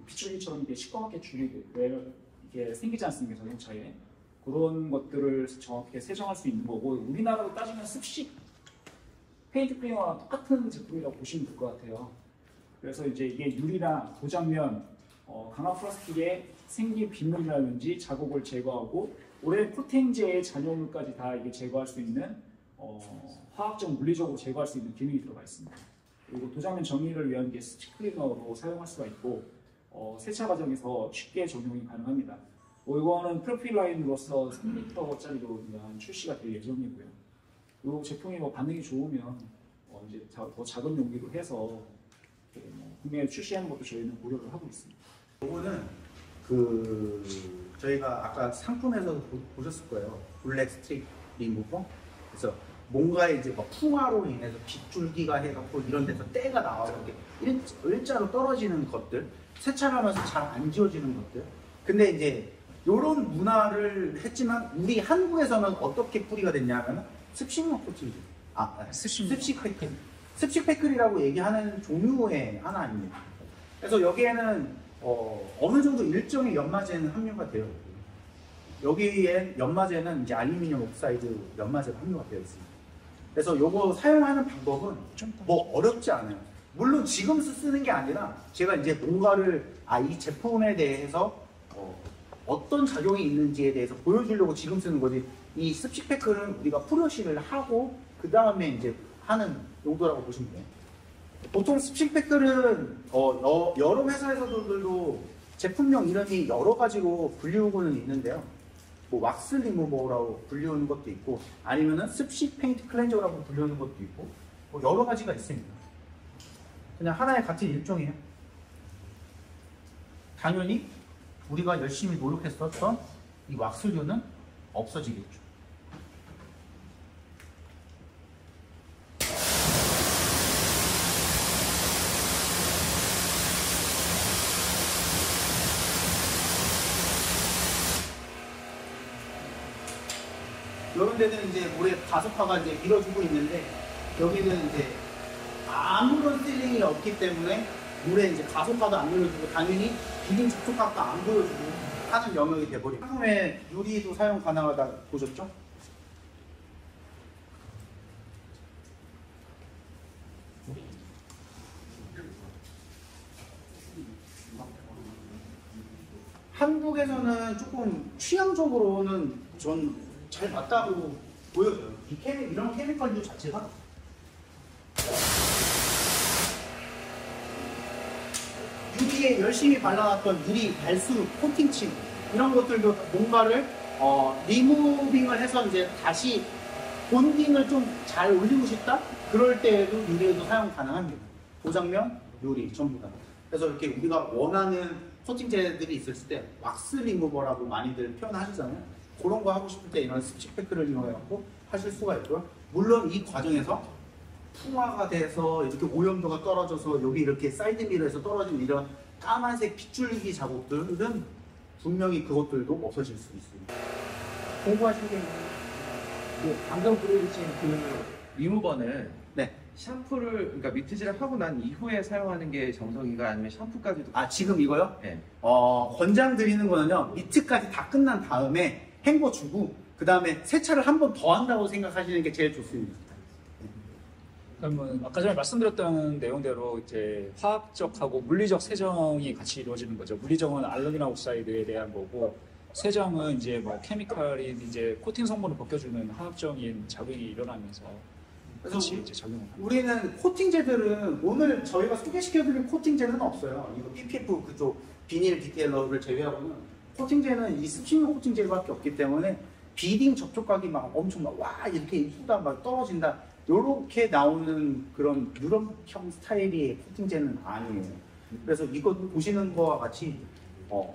비출기처럼 이게 시꺼멓게 줄이 이게 생기지 않습니까, 자동차에. 그런 것들을 정확하게 세정할 수 있는 거고, 우리나라로 따지면 습식 페인트 클리너랑 똑같은 제품이라고 보시면 될 것 같아요. 그래서 이제 이게 유리랑 도장면, 강화 플라스틱에 생긴 빗물이라든지 자국을 제거하고 올해 코팅제의 잔여물까지 다 이게 제거할 수 있는 화학적, 물리적으로 제거할 수 있는 기능이 들어가 있습니다. 그리고 도장면 정리를 위한 게 스틱 클리너로 사용할 수가 있고 세차 과정에서 쉽게 적용이 가능합니다. 이거는 프로필 라인으로서 3L짜리로 출시가 될 예정이고요. 이 제품이 반응이 좋으면 이제 더 작은 용기로 해서 국내에 출시하는 것도 저희는 고려를 하고 있습니다. 이거는 저희가 아까 상품에서도 보셨을 거예요. 블랙 스트립 리무버. 그래서 뭔가 이제 막 풍화로 인해서 빗줄기가 해갖고 이런 데서 때가 나와서 이렇게 일자로 떨어지는 것들, 세차를 하면서 잘 안 지워지는 것들. 근데 이제 이런 문화를 했지만 우리 한국에서는 어떻게 뿌리가 됐냐면 습식용 코팅이죠. 습식 패클. 습식 패클이라고 얘기하는 종류의 하나입니다. 그래서 여기에는 어느 정도 일정의 연마제는 함유가 되어 있고요. 여기에 연마제는 이제 알루미늄 옥사이드 연마제가 함유가 되어 있습니다. 그래서 이거 사용하는 방법은 뭐 어렵지 않아요. 물론 지금 쓰는 게 아니라 제가 이제 뭔가를 이 제품에 대해서 어떤 작용이 있는지에 대해서 보여주려고 지금 쓰는 거지. 이 습식 패크는 우리가 프로시를 하고 그 다음에 이제 하는 용도라고 보시면 돼요. 보통 습식 패클은 여러 회사에서도 제품명 이름이 여러 가지로 불리우고는 있는데요. 뭐 왁스 리무버라고 불리우는 것도 있고 아니면은 습식 페인트 클렌저라고 불리우는 것도 있고 뭐 여러 가지가 있습니다. 그냥 하나의 같은 일종이에요. 당연히 우리가 열심히 노력했었던 이 왁스류는 없어지겠죠. 이런 데는 이제 물에 가속화가 이제 밀어주고 있는데 여기는 이제 아무런 필링이 없기 때문에 물에 이제 가속화도 안 밀어주고 당연히 비딩 접촉각도 안 보여주고 하는 영역이 돼버리고 상품에 유리도 사용 가능하다 보셨죠? 한국에서는 조금 취향적으로는 전 잘 맞다고 보여져요. 이런 케미컬류 자체가 유리에 열심히 발라놨던 유리 발수 코팅층 이런 것들도 뭔가를 리무빙을 해서 이제 다시 본딩을 좀 잘 올리고 싶다? 그럴 때에도 유리에도 사용 가능합니다. 도장면, 유리 전부 다. 그래서 이렇게 우리가 원하는 코팅제들이 있을 때 왁스 리무버라고 많이들 표현하시잖아요. 그런 거 하고 싶을 때 이런 습식 패크를 이용해갖고 하실 수가 있고요. 물론 이 과정에서 풍화가 돼서 이렇게 오염도가 떨어져서 여기 이렇게 사이드 미러에서 떨어진 이런 까만색 빗줄기 자국들은 분명히 그것들도 없어질 수 있습니다. 공부하신 게 방금 보여주신 그 리무버는 네. 샴푸를 그러니까 미트질을 하고 난 이후에 사용하는 게 정석인가 아니면 샴푸까지도? 아 지금 이거요? 네. 권장드리는 거는요, 미트까지 다 끝난 다음에 헹궈 주고 그 다음에 세차를 한 번 더 한다고 생각하시는 게 제일 좋습니다. 그러면 아까 전에 말씀드렸던 내용대로 이제 화학적하고 물리적 세정이 같이 이루어지는 거죠. 물리적은 알루미늄 옥사이드에 대한 거고, 세정은 이제 뭐 케미칼인 이제 코팅 성분을 벗겨주는 화학적인 작용이 일어나면서 같이 이제 작용을 합니다. 우리는 코팅제들은 오늘 저희가 소개시켜드릴 코팅제는 없어요. 이거 PPF 그쪽 비닐 디테일러를 제외하고는 코팅제는 이 습식용 코팅제밖에 없기 때문에 비딩 접촉각이 막 엄청 와 이렇게 쏟아 막 떨어진다 이렇게 나오는 그런 유럽형 스타일의 코팅제는 아니에요. 그래서 이거 보시는 거와 같이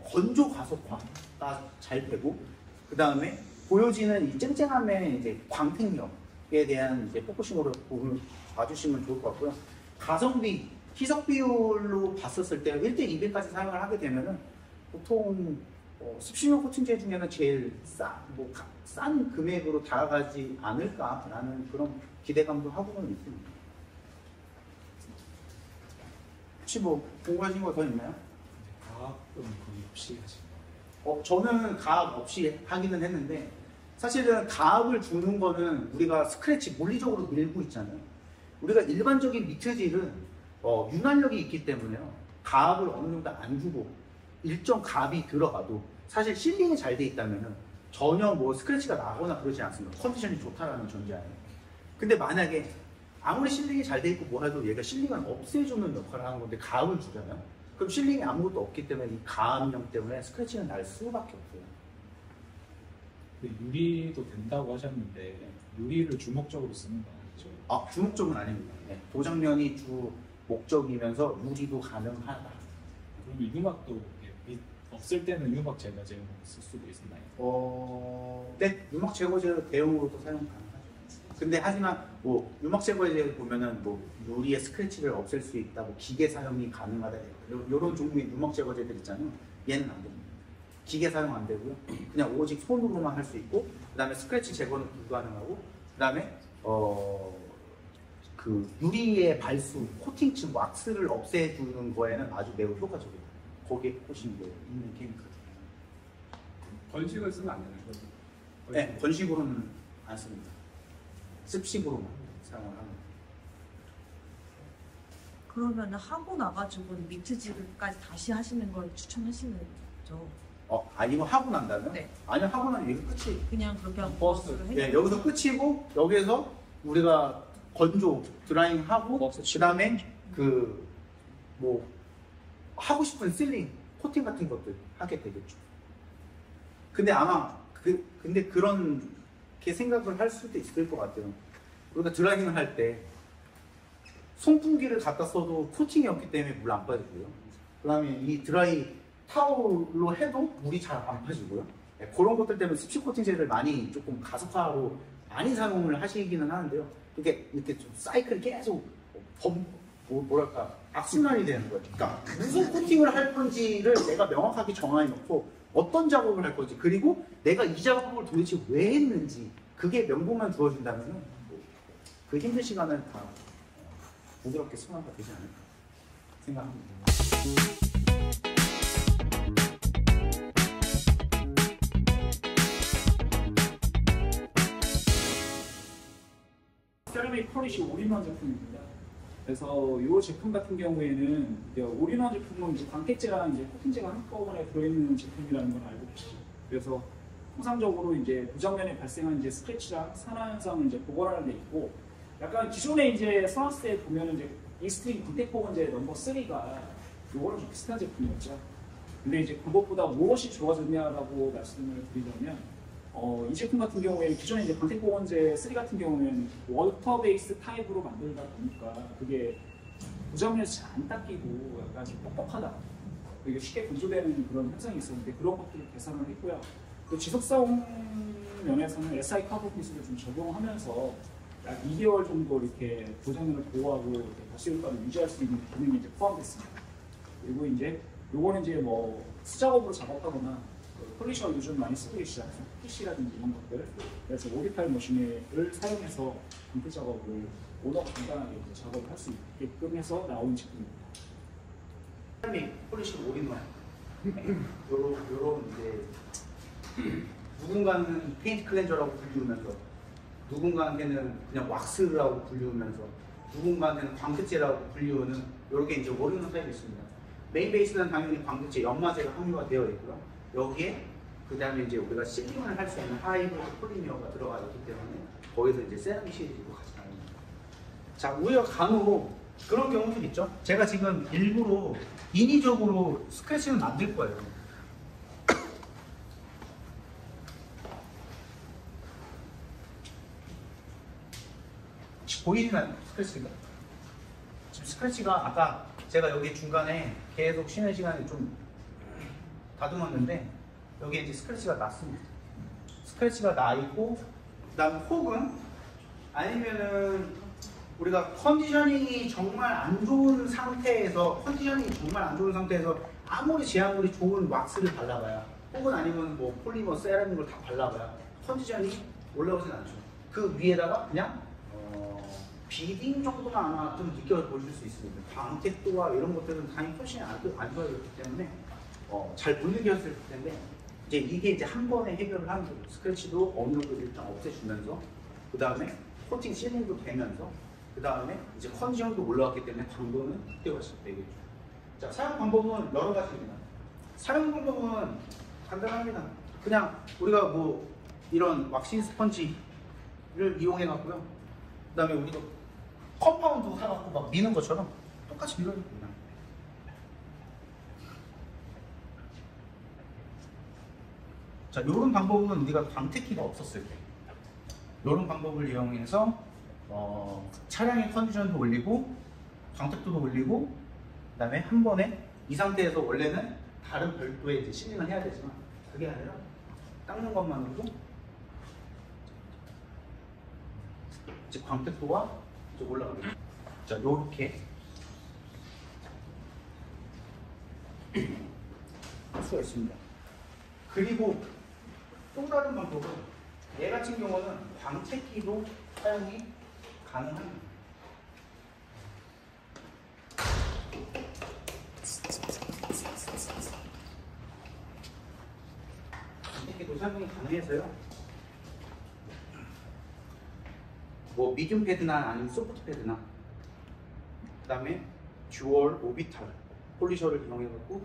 건조 가속화가 잘 되고, 그 다음에 보여지는 이 쨍쨍함의 이제 광택력에 대한 이제 포커싱으로 봐주시면 좋을 것 같고요. 가성비, 희석 비율로 봤었을 때 1대200까지 사용을 하게 되면은 보통 습식용 코팅제 중에는 제일 싼 금액으로 다가가지 않을까라는 그런 기대감도 하고는 있습니다. 혹시 뭐 공부하신 거 더 있나요? 과학은 거의 없이 하죠. 저는 가압 없이 하기는 했는데, 사실은 가압을 주는 거는 우리가 스크래치 물리적으로 밀고 있잖아요. 우리가 일반적인 미트질은 윤활력이 있기 때문에요, 가압을 어느 정도 안 주고 일정 가압이 들어가도 사실 실링이 잘 돼 있다면 전혀 뭐 스크래치가 나거나 그러지 않습니다. 컨디션이 좋다라는 전제하에. 근데 만약에 아무리 실링이 잘 돼 있고 뭐 해도 얘가 실링을 없애주는 역할을 하는 건데 가압을 주잖아요. 그럼 실링이 아무것도 없기 때문에 이 가압력 때문에 스크래치는 날 수밖에 없어요. 유리도 된다고 하셨는데 유리를 주목적으로 쓰는 거 아니죠? 주목적은 아닙니다. 네, 도장면이 주 목적이면서 유리도 가능하다. 그럼 이누막도 없을 때는 유막 제거제로 쓸 수도 있나요? 네, 유막 제거제 대용으로도 사용 가능하죠. 근데 하지만 뭐 유막 제거제 보면은 뭐 유리의 스크래치를 없앨 수 있다, 뭐 기계 사용이 가능하다 이런 종류의 유막 제거제들 있잖아요. 얘는 안 됩니다. 기계 사용 안 되고요. 그냥 오직 손으로만 할 수 있고, 그다음에 스크래치 제거는 불가능하고, 그다음에 그 유리의 발수, 코팅층, 왁스를 없애주는 거에는 아주 매우 효과적이에요. 거기에 포커싱이 있는 케미칼. 건식을 쓰면 안 되는 거죠? 네, 건식으로는 안 씁니다. 습식으로만 사용을 합니다. 그러면 하고 나가지고 미트질까지 다시 하시는 걸 추천하시는 거죠? 이거 하고 난다면? 네. 아니요, 하고 나면 여기 끝이. 그냥 그렇게 하고 버스를 해요? 네, 여기서 끝이고, 여기서 우리가 건조, 드라잉 하고, 버스 그 다음에 하고 싶은 실링, 코팅 같은 것들 하게 되겠죠. 근데 아마 근데 그렇게 생각을 할 수도 있을 것 같아요. 우리가 드라이잉을 할 때 송풍기를 갖다 써도 코팅이 없기 때문에 물 안 빠지고요. 그 다음에 이 드라이 타올로 해도 물이 잘 안 빠지고요. 네, 그런 것들 때문에 습식 코팅제를 많이 조금 가속화로 많이 사용을 하시기는 하는데요. 이렇게 좀 사이클이 계속 악순환이 되는 거예요. 그러니까 무슨 코팅을 할 건지를 내가 명확하게 정해놓고 어떤 작업을 할 건지, 그리고 내가 이 작업을 도대체 왜 했는지, 그게 명분만 주어진다면 그 힘든 시간을 다 부드럽게 승화가 되지 않을까 생각합니다. 세라믹 폴리시 올인원 제품입니다. 그래서 이 제품 같은 경우에는 올인원 제품은 이제 광택제랑 이제 코팅제가 한꺼번에 들어있는 제품이라는 걸 알고 계시죠. 그래서 통상적으로 이제 도장면에 발생한 이제 스크래치랑 산화 현상을 이제 보관하는 데 있고, 약간 기존에 이제 서너스에 보면은 이제 익스트림 광택 보건제 넘버 3가 요거랑 좀 비슷한 제품이었죠. 근데 이제 그것보다 무엇이 좋아졌냐라고 말씀을 드리자면, 이 제품 같은 경우에 기존에 이제 광택 보건제 3 같은 경우는 워터 베이스 타입으로 만들다 보니까 그게 도장면에서 잘 안 닦이고 약간 좀 뻑뻑하다, 이게 쉽게 건조되는 그런 현상이 있었는데 그런 것들을 개선을 했고요. 또 지속사용 면에서는 SI 카본 기술을 좀 적용하면서 약 2개월 정도 이렇게 고정면을 보호하고 이렇게 가시효과를 유지할 수 있는 기능이 이제 포함됐습니다. 그리고 이제 요거는 이제 뭐 수작업으로 작업하거나 폴리셔 요즘 많이 쓰고 계시잖아요. PC라든지 이런 것들. 그래서 오리탈 머신을 사용해서 인프 작업을 오너가 간단하게 이제 작업을 할 수 있게끔 해서 나온 제품입니다. 폴리시 올인원. 요런 이제 누군가는 페인트 클렌저라고 불리우면서 누군가한테는 그냥 왁스라고 불리우면서 누군가한테는 광택제라고 불리우는 이렇게 이제 올인원 타입이 있습니다. 메인 베이스는 당연히 광택제 연마제가 함유가 되어 있고요. 여기에 그 다음에 이제 우리가 실링을 할 수 있는 하이브리드 폴리미어가 들어가 있기 때문에 거기서 이제 세라믹 시리즈로 같이 나옵니다. 자, 우리가 간혹 그런 경우도 있죠. 제가 지금 일부러 인위적으로 스크래치는 만들 거예요. 보이시나요? 스크래치가? 지금 스크래치가 아까 제가 여기 중간에 계속 쉬는 시간에 좀 다듬었는데 여기에 이제 스크래치가 났습니다. 스크래치가 나 있고 그다음 혹은 아니면은 우리가 컨디셔닝이 정말 안 좋은 상태에서 아무리 제아무리 좋은 왁스를 발라봐야 혹은 아니면 뭐 폴리머 세라믹을 다 발라봐야 컨디션이 올라오진 않죠. 그 위에다가 그냥 비딩 정도만 아마 좀 느껴보실 수 있습니다. 광택도와 이런 것들은 당연히 훨씬 안 좋아졌기 때문에 잘 못 느꼈을 텐데 이제 이게 이제 한 번에 해결을 하는 거죠. 스크래치도 어느 정도 일단 없애주면서 그 다음에 코팅 실링도 되면서 그 다음에 이제 컨디션도 올라왔기 때문에 강도는 그때훨씬 되겠죠. 자, 사용 방법은 여러 가지입니다. 사용 방법은 간단합니다. 그냥 우리가 뭐 이런 왁싱 스펀지를 이용해 갖고요. 그 다음에 우리가 컴파운드 사갖고 막 미는 것처럼 똑같이 밀어줄 겁니다. 자, 요런 방법은 우리가 광택기가 없었을 때 요런 방법을 이용해서 차량의 컨디션도 올리고 광택도도 올리고 그 다음에 한 번에 이 상태에서 원래는 다른 별도의 이제 실링을 해야 되지만 그게 아니라 닦는 것만으로도 이제 광택도가 이제 올라가게 됩니다. 자, 요렇게 할 수가 있습니다. 그리고 또 다른 방법은 얘 같은 경우는 광택기도 사용이 가능합니다. 광택기도 사용이 가능해서요. 뭐 미디움 패드나 아니면 소프트 패드나 그 다음에 듀얼 오비탈 폴리셔를 이용해갖고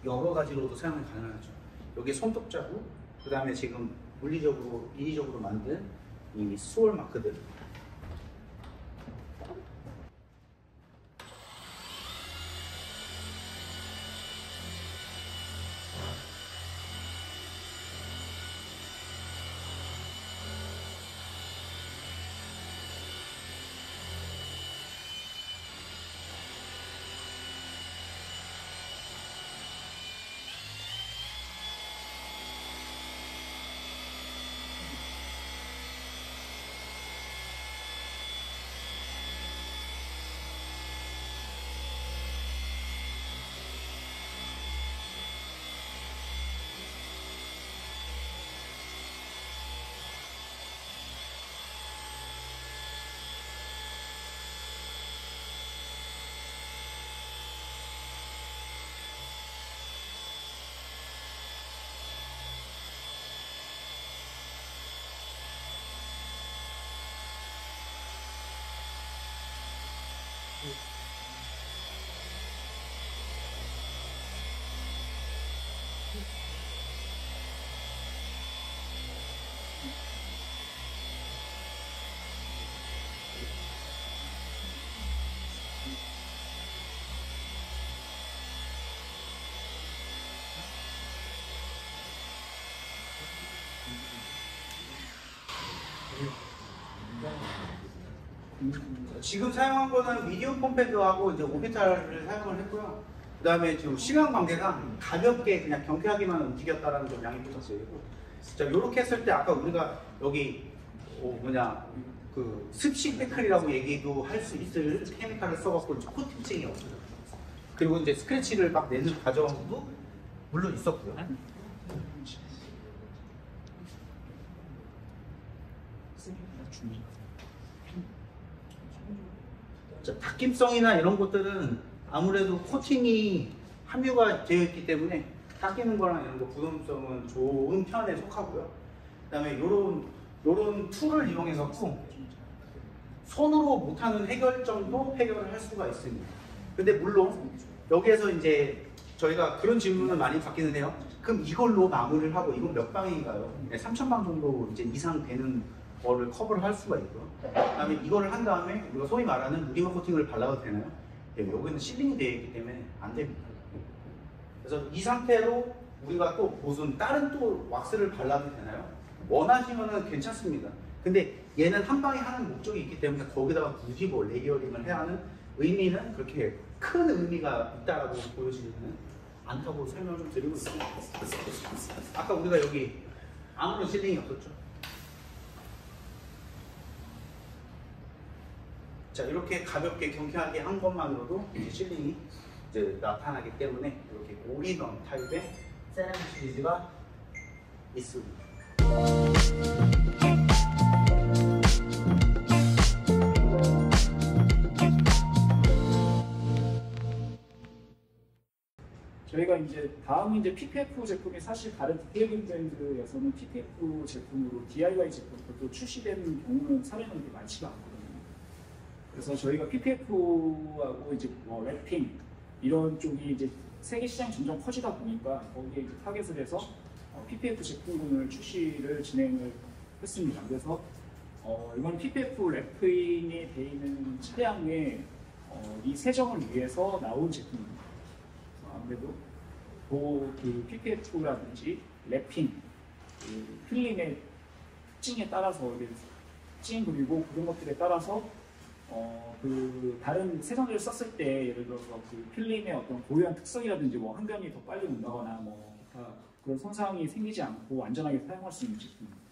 여러 가지로도 사용이 가능하죠. 여기 손톱 자국, 그 다음에 지금 물리적으로 인위적으로 만든 이 수월 마크들. 지금 사용한 거는 미디움 폼패드하고 이제 오비탈을 사용을 했고요. 그 다음에 지금 시간 관계상 가볍게 그냥 경쾌하게만 움직였다라는 좀 양해 부탁드리고. 자, 요렇게 했을 때 아까 우리가 여기 그 습식 태클이라고 얘기도 할 수 있을 케미칼을 써갖고 이제 코팅증이 없어요. 그리고 이제 스크래치를 막 내는 과정도 물론 있었고요. 자, 닦임성이나 이런 것들은 아무래도 코팅이 함유가 되어 있기 때문에 닦이는 거랑 이런 거 부담성은 좋은 편에 속하고요. 그다음에 요런 툴을 이용해서 손으로 못하는 해결점도 해결을 할 수가 있습니다. 근데 물론 여기에서 이제 저희가 그런 질문을 많이 받기는 해요. 그럼 이걸로 마무리를 하고 이건 몇 방인가요? 3,000방 정도 이제 이상 되는 거를 커버를 할 수가 있고요. 그다음에 이거를 한 다음에 우리가 소위 말하는 무리마 코팅을 발라도 되나요? 네, 여기는 실링이 되어 있기 때문에 안 됩니다. 그래서 이 상태로 우리가 또 무슨 다른 또 왁스를 발라도 되나요? 원하시면은 괜찮습니다. 근데 얘는 한 방에 하는 목적이 있기 때문에 거기다가 굳이 뭐 레이어링을 해야 하는 의미는 그렇게 큰 의미가 있다라고 보여지지는 않다고 설명을 좀 드리고 있습니다. 아까 우리가 여기 아무런 실링이 없었죠. 자, 이렇게 가볍게 경쾌하게 한 것만으로도 이제 실링이 이제 나타나기 때문에 이렇게 올인원 타입의 세라믹 시리즈가 있습니다. 저희가 이제 다음 이제 PPF 제품이 사실 다른 디테일링 브랜드에서는 PPF 제품으로 DIY 제품도 출시되는 경우는 사례는 그렇게 많지가 않거든요. 그래서 저희가 PPF하고 이제 뭐 랩핑 이런 쪽이 이제 세계 시장이 점점 커지다 보니까 거기에 이제 타겟을 해서 PPF 제품군을 출시를 진행을 했습니다. 그래서 이번 PPF 랩핑이 되어 있는 차량에 이 세정을 위해서 나온 제품입니다. 아무래도 그 PPF라든지 랩핑, 그 필름의 특징에 따라서 특징 그리고 그런 것들에 따라서 그 다른 세정제를 썼을 때 예를 들어서 그 필름의 어떤 고유한 특성이라든지 뭐 항변이 더 빨리 온다거나 뭐 그런 손상이 생기지 않고 안전하게 사용할 수 있는 제품입니다.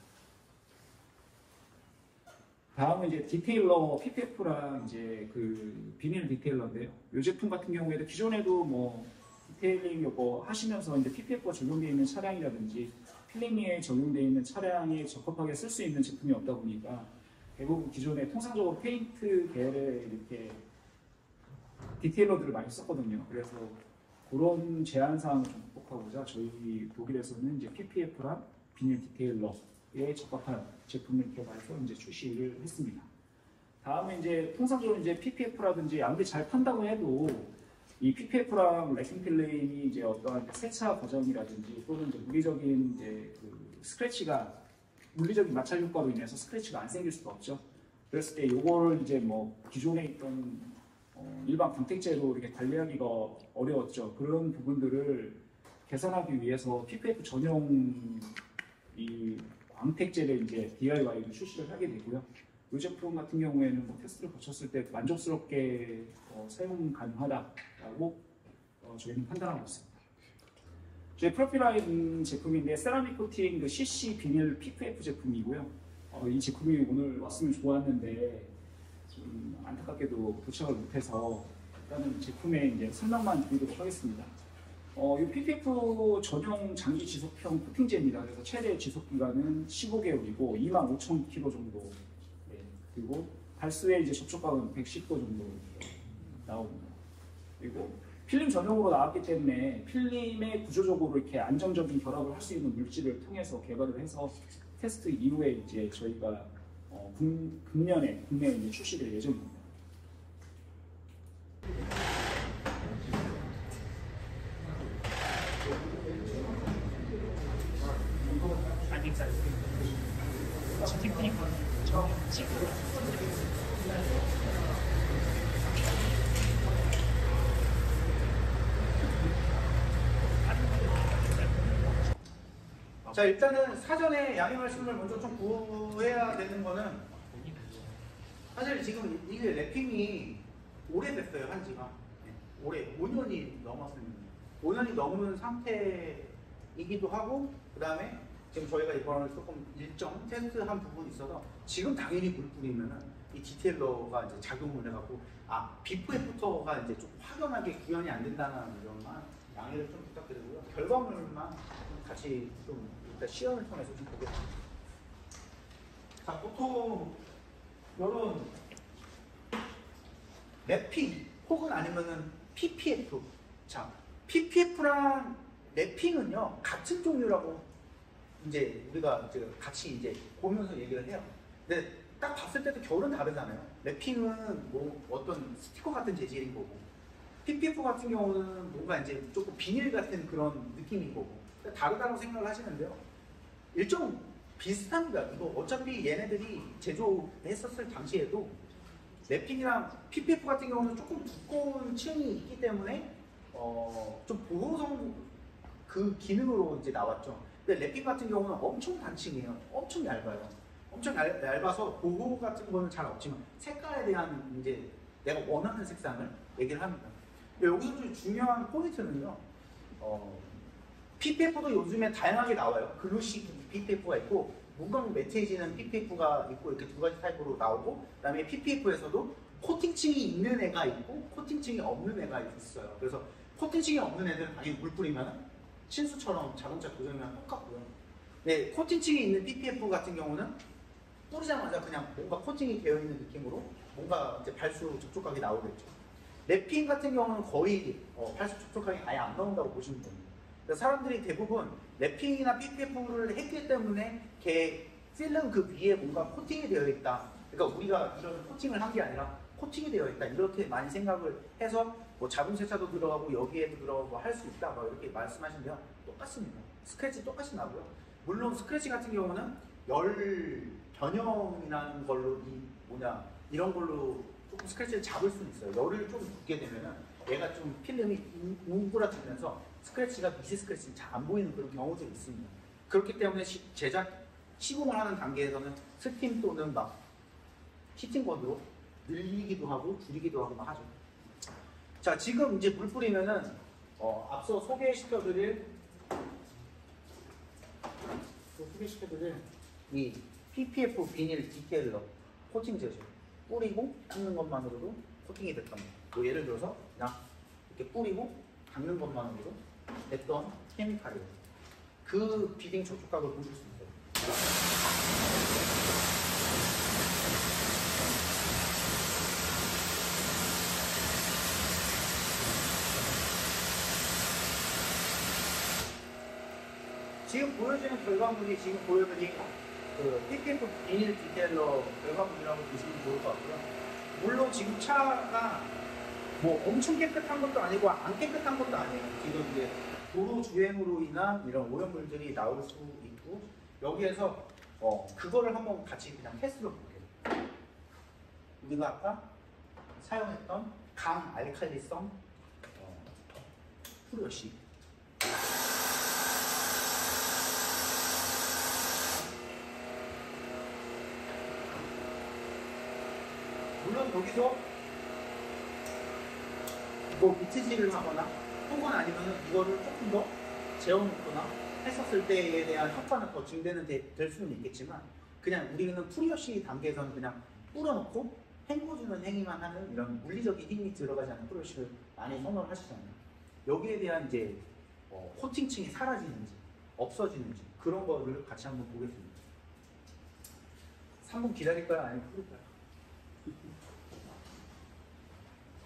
다음은 이제 디테일러 PPF랑 이제 그 비닐 디테일러인데요. 이 제품 같은 경우에도 기존에도 뭐 디테일링 이거 하시면서 이제 PPF가 적용되어 있는 차량이라든지 필름이 적용되어 있는 차량에 적합하게 쓸 수 있는 제품이 없다 보니까 대부분 기존에 통상적으로 페인트 계열의 이렇게 디테일러들을 많이 썼거든요. 그래서 그런 제한 사항을 좀 극복하고자 저희 독일에서는 이제 PPF랑 비닐 디테일러에 적합한 제품을 개발해서 이제 출시를 했습니다. 다음에 이제 통상적으로 이제 PPF라든지 아무리 잘 판다고 해도 이 PPF랑 랩핑 필름이 이제 어떠한 세차 과정이라든지 또는 이제 물리적인 이제 그 스크래치가 물리적인 마찰 효과로 인해서 스크래치가 안 생길 수가 없죠. 그랬을 때 이거를 이제 뭐 기존에 있던 일반 광택제로 이렇게 관리하기가 어려웠죠. 그런 부분들을 개선하기 위해서 PPF 전용 이 광택제를 이제 DIY로 출시를 하게 되고요. 이 제품 같은 경우에는 뭐 테스트를 거쳤을 때 만족스럽게 사용 가능하다라고 저희는 판단하고 있습니다. 저희 프로필라인 제품인데 세라믹 코팅 그 CC 비닐 PPF 제품이고요. 이 제품이 오늘 왔으면 좋았는데 좀 안타깝게도 도착을 못해서 일단은 제품의 이제 설명만 드리도록 하겠습니다. 이 PPF 전용 장기 지속형 코팅제입니다. 그래서 최대 지속 기간은 15개월이고 25,000km 정도. 그리고 달수에 이제 접촉각은 110도 정도 나옵니다. 그리고 필름 전용으로 나왔기 때문에 필름에 구조적으로 이렇게 안정적인 결합을 할 수 있는 물질을 통해서 개발을 해서 테스트 이후에 이제 저희가 금년에 국내에 이제 출시될 예정입니다. 자, 일단은 사전에 양해 말씀을 먼저 좀 구해야 되는 거는 사실 지금 이게 랩핑이 오래됐어요, 한지가. 올해 5년이 넘었습니다. 5년이 넘은 상태이기도 하고 그 다음에 지금 저희가 이번에 조금 일정 테스트한 부분이 있어서 지금 당연히 물 뿌리면은 이 디테일러가 이제 작용을 해갖고 비프 애프터가 이제 좀 확연하게 구현이 안 된다는 점만 양해를 좀 부탁드리고요. 결과물만 좀 같이 좀 일단 시연을 통해서 좀 보겠습니다. 자, 보통 이런 랩핑 혹은 아니면은 PPF. 자, PPF랑 랩핑은요 같은 종류라고 이제 우리가 이제 같이 이제 보면서 얘기를 해요. 근데 딱 봤을 때도 결은 다르잖아요. 랩핑은 뭐 어떤 스티커 같은 재질인 거고, PPF 같은 경우는 뭔가 이제 조금 비닐 같은 그런 느낌인 거고, 다르다고 생각을 하시는데요. 일종 비슷합니다. 이거 어차피 얘네들이 제조했었을 당시에도 랩핑이랑 PPF 같은 경우는 조금 두꺼운 층이 있기 때문에 좀 보호성 그 기능으로 이제 나왔죠. 근데 랩핑 같은 경우는 엄청 단층이에요. 엄청 얇아요. 엄청 얇아서 보호 같은 거는 잘 없지만 색깔에 대한 이제 내가 원하는 색상을 얘기를 합니다. 근데 여기서 좀 중요한 포인트는요. PPF도 요즘에 다양하게 나와요. 글루식 PPF가 있고 무광 매트해지는 PPF가 있고 이렇게 두 가지 타입으로 나오고, 그다음에 PPF에서도 코팅층이 있는 애가 있고 코팅층이 없는 애가 있어요. 그래서 코팅층이 없는 애들은 당연히 물 뿌리면 신수처럼 자동차 고정이랑 똑같고요. 네, 코팅층이 있는 PPF 같은 경우는 뿌리자마자 그냥 뭔가 코팅이 되어 있는 느낌으로 뭔가 이제 발수 촉촉하게 나오겠죠. 랩핑 같은 경우는 거의 발수 촉촉하게 아예 안 나온다고 보시면 됩니다. 사람들이 대부분 랩핑이나 PPF를 했기 때문에 걔 필름 그 위에 뭔가 코팅이 되어 있다. 그러니까 우리가 이런 코팅을 한 게 아니라 코팅이 되어 있다. 이렇게 많이 생각을 해서 뭐 자동 세차도 들어가고 여기에도 들어가고 할 수 있다. 막 이렇게 말씀하시면 똑같습니다. 스크래치 똑같이 나고요. 물론 스크래치 같은 경우는 열 변형이라는 걸로 이런 걸로 조금 스크래치를 잡을 수는 있어요. 열을 좀 붓게 되면은 얘가 좀 필름이 웅그라뜨면서 스크래치가 미세 스크래치는 잘 안 보이는 그런 경우들이 있습니다. 그렇기 때문에 제작 시공을 하는 단계에서는 스팀 또는 막 히팅건으로 늘리기도 하고 줄이기도 하고 막 하죠. 자, 지금 이제 물 뿌리면은 앞서 소개시켜드릴 이 PPF 비닐 디테일러 코팅 제조 뿌리고 닦는 것만으로도 코팅이 됐던 뭐 예를 들어서 그냥 이렇게 뿌리고 닦는 것만으로도 됐던 케미칼이에요. 그 비딩 촉촉각을 보실 수 있어요. 지금 보여지는 결과물이 지금 보여드린 그 PPF 비닐 디테일러 결과물이라고 보시면 좋을 것 같고요. 물론 지금 차가 뭐 엄청 깨끗한 것도 아니고 안 깨끗한 것도 아니에요. 지금 이제 도로 주행으로 인한 이런 오염물들이 나올 수 있고, 여기에서 그거를 한번 같이 그냥 테스트를 볼게요. 우리가 아까 사용했던 강 알칼리성 프로시. 물론 여기서 뭐 미트질을 하거나 혹은 아니면 이거를 조금 더 재워놓거나 했었을 때에 대한 효과는 더 증대는 될 수는 있겠지만, 그냥 우리는 프리워시 단계에서는 그냥 뿌려놓고 헹궈주는 행위만 하는 이런 물리적인 힘이 들어가지 않는 프리워시를 많이 선호를 하시잖아요. 여기에 대한 이제 코팅층이 사라지는지 없어지는지 그런 거를 같이 한번 보겠습니다. 3분 기다릴까요? 아니면 풀을까요?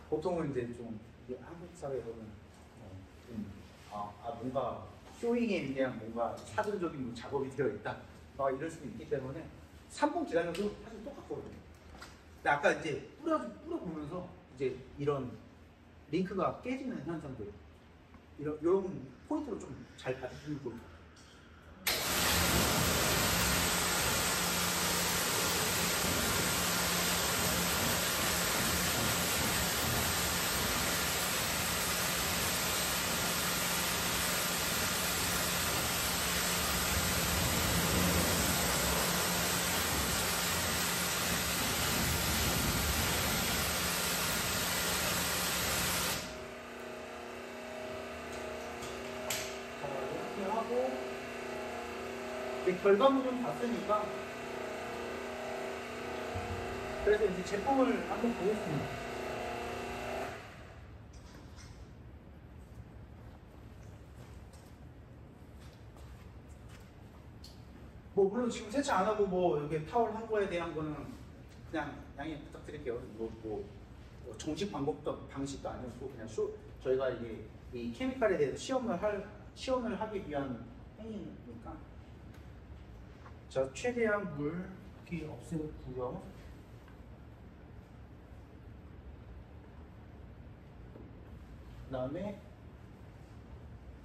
보통은 이제 좀 한국 사회에서는 뭔가 쇼잉에 대한 뭔가 사전적인 뭐 작업이 되어 있다 막 이럴 수도 있기 때문에 3분 기다려도 사실 똑같거든요. 근데 아까 이제 뿌려보면서 이제 이런 링크가 깨지는 현상들 이런 포인트로 좀 잘 봐주시면 좋을 것 같아요. 이렇게 하고 이제 결과물은 봤으니까 그래서 이제 제품을 한번 보겠습니다. 뭐 물론 지금 세차 안 하고 뭐 이렇게 타월 한 거에 대한 거는 그냥 양해 부탁드릴게요. 뭐 정식 방식도 아니었고 그냥 저희가 이게 이 케미칼에 대해서 시험을 하기 위한 행위니까. 자, 최대한 물기 없애고요. 그다음에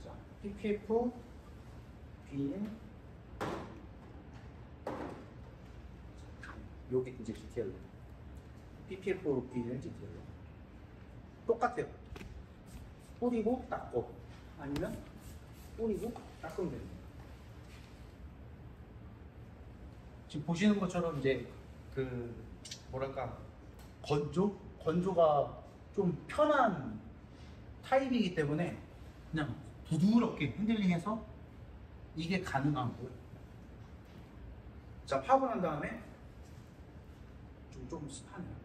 자, PPF 비닐. 요게 이제 디테일로. PPF 비닐 디테일로. 똑같아요. 뿌리고 닦고 아니면 뿌리고 닦으면 됩니다. 지금 보시는 것처럼 이제 그 뭐랄까 건조가 좀 편한 타입이기 때문에 그냥 부드럽게 핸들링해서 이게 가능한 거예요. 자, 파고 난 다음에 좀 습하네요.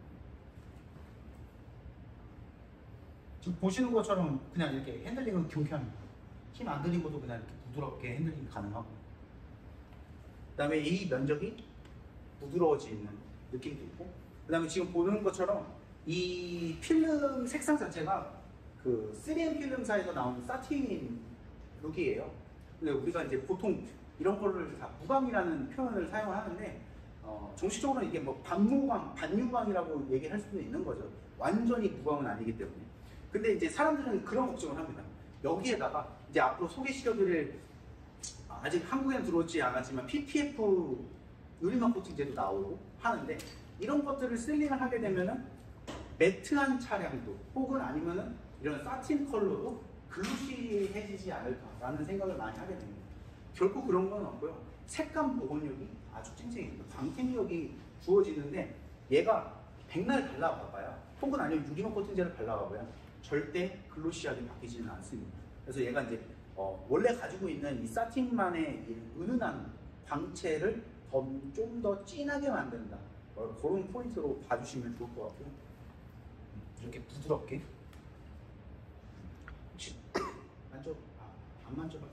지금 보시는 것처럼 그냥 이렇게 핸들링은 경쾌합니다. 힘 안 들이고도 그냥 이렇게 부드럽게 핸들링이 가능하고, 그 다음에 이 면적이 부드러워지는 느낌도 있고, 그 다음에 지금 보는 것처럼 이 필름 색상 자체가 그 3M 필름사에서 나오는 사틴 룩이에요. 근데 우리가 이제 보통 이런 거를 다 무광이라는 표현을 사용하는데 정식적으로는 이게 뭐 반유광이라고 얘기할 수도 있는 거죠. 완전히 무광은 아니기 때문에. 근데 이제 사람들은 그런 걱정을 합니다. 여기에다가 이제 앞으로 소개시켜드릴, 아직 한국에는 들어오지 않았지만 PPF 유리막 코팅제도 나오고 하는데, 이런 것들을 셀링을 하게 되면은 매트한 차량도 혹은 아니면은 이런 사틴 컬러도 글루시해지지 않을까라는 생각을 많이 하게 됩니다. 결코 그런 건 없고요. 색감 복원력이 아주 쨍쨍해요. 광택력이 주어지는데, 얘가 백날 발라봐봐요. 혹은 아니면 유리막 코팅제를 발라봐봐요. 절대 글로시하게 바뀌지는 않습니다. 그래서 얘가 이제 원래 가지고 있는 이 사틴만의 이 은은한 광채를 좀 더 진하게 만든다. 그런 포인트로 봐주시면 좋을 것 같고요. 이렇게 부드럽게. 안 만져봐.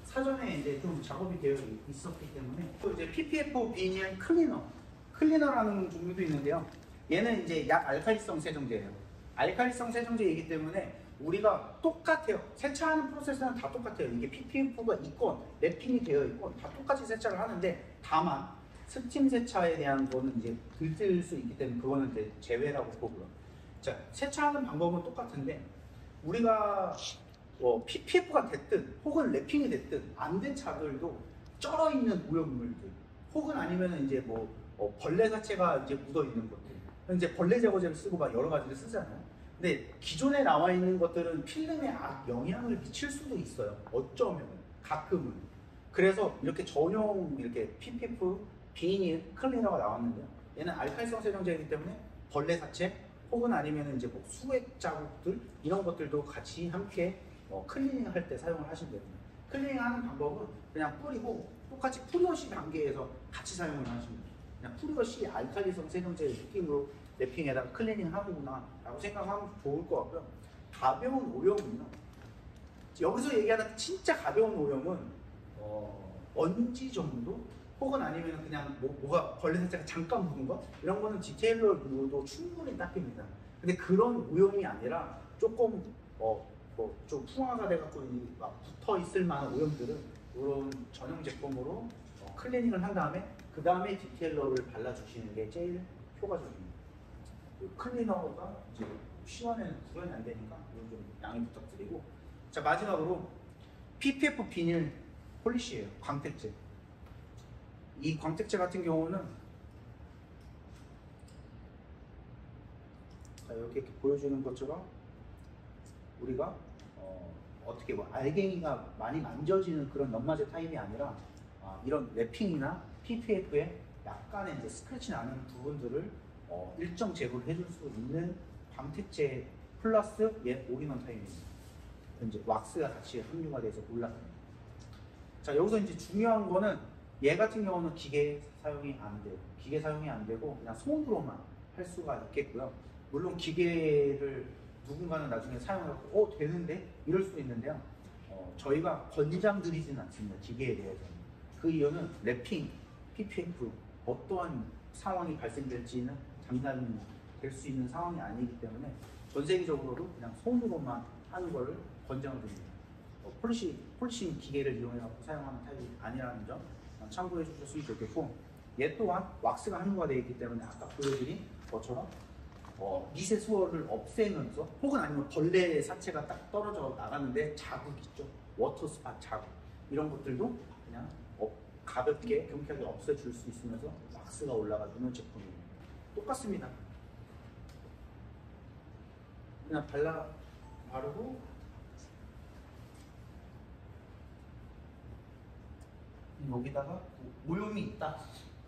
사전에 이제 좀 작업이 되어 있었기 때문에, 또 이제 PPF 비닐 클리너라는 종류도 있는데요. 얘는 이제 약알칼리성 세정제예요. 알칼리성 세정제이기 때문에 우리가 똑같아요. 세차하는 프로세스는 다 똑같아요. 이게 PPF가 있건 랩핑이 되어 있건 다 똑같이 세차를 하는데, 다만 스팀 세차에 대한 거는 이제 들뜰 수 있기 때문에 그거는 이제 제외라고 보고요. 자, 세차하는 방법은 똑같은데, 우리가 PPF가 됐든 혹은 랩핑이 됐든 안 된 차들도 쩔어 있는 오염물들, 혹은 아니면 이제 벌레 자체가 이제 묻어 있는 것들, 이제 벌레 제거제를 쓰고 막 여러 가지를 쓰잖아요. 근데 기존에 나와 있는 것들은 필름에 영향을 미칠 수도 있어요. 어쩌면 가끔은. 그래서 이렇게 전용 이렇게 PPF 비닐 클리너가 나왔는데요. 얘는 알칼리성 세정제이기 때문에 벌레 자체 혹은 아니면 이제 수액 자국들 이런 것들도 같이 함께 클리닝 할 때 사용을 하시면 됩니다. 클리닝 하는 방법은 그냥 뿌리고 똑같이 프리워시 단계에서 같이 사용을 하시면 됩니다. 그냥 프리워시 알칼리성 세정제 느낌으로 랩핑에다가 클리닝 하는구나 라고 생각하면 좋을 것 같고요. 가벼운 오염은요, 여기서 얘기하는 진짜 가벼운 오염은 먼지 정도 혹은 아니면 그냥 뭐가 벌레 자체가 잠깐 묻은 것, 이런 거는 디테일러로도 충분히 닦입니다. 근데 그런 오염이 아니라 조금 좀 풍화가 돼갖고 막 붙어 있을 만한 오염들은 이런 전용 제품으로 클리닝을 한 다음에 그 다음에 디테일러를 발라주시는 게 제일 효과적입니다. 클리너가 이제 시간에는 구현이 안 되니까 이건 좀 양해 부탁드리고, 자, 마지막으로 PPF 비닐 폴리시예요. 광택제. 이 광택제 같은 경우는 자, 이렇게 보여주는 것처럼 우리가 어떻게 알갱이가 많이 만져지는 그런 연마제 타입이 아니라 이런 랩핑이나 PPF에 약간의 이제 스크래치 나는 부분들을 일정 제거를 해줄 수 있는 광택제 플러스 얘 올인원 타임입니다. 이제 왁스가 같이 함유가 돼서 올라갑니다. 자, 여기서 이제 중요한 거는 얘 같은 경우는 기계 사용이 안 돼요. 기계 사용이 안 되고 그냥 손으로만 할 수가 있겠고요. 물론 기계를 누군가는 나중에 사용하고 되는데 이럴 수도 있는데요. 저희가 권장드리진 않습니다. 기계에 대해서는. 그 이유는 랩핑, PPF 어떠한 상황이 발생될지는 장담될 수 있는 상황이 아니기 때문에 전 세계적으로 그냥 손으로만 하는 거를 권장을 드립니다. 폴리싱 기계를 이용해서 사용하는 타입이 아니라는 점 참고해 주셨으면 좋겠고, 얘 또한 왁스가 함유가 되어 있기 때문에 아까 보여드린 것처럼 미세 수월을 없애면서 혹은 아니면 벌레 사체가 딱 떨어져 나가는데 자국 있죠. 워터 스팟 자국 이런 것들도 그냥 가볍게 경쾌하게 없애줄 수 있으면서 왁스가 올라가주는 제품입니다. 똑같습니다. 그냥 바르고 여기다가 오염이 있다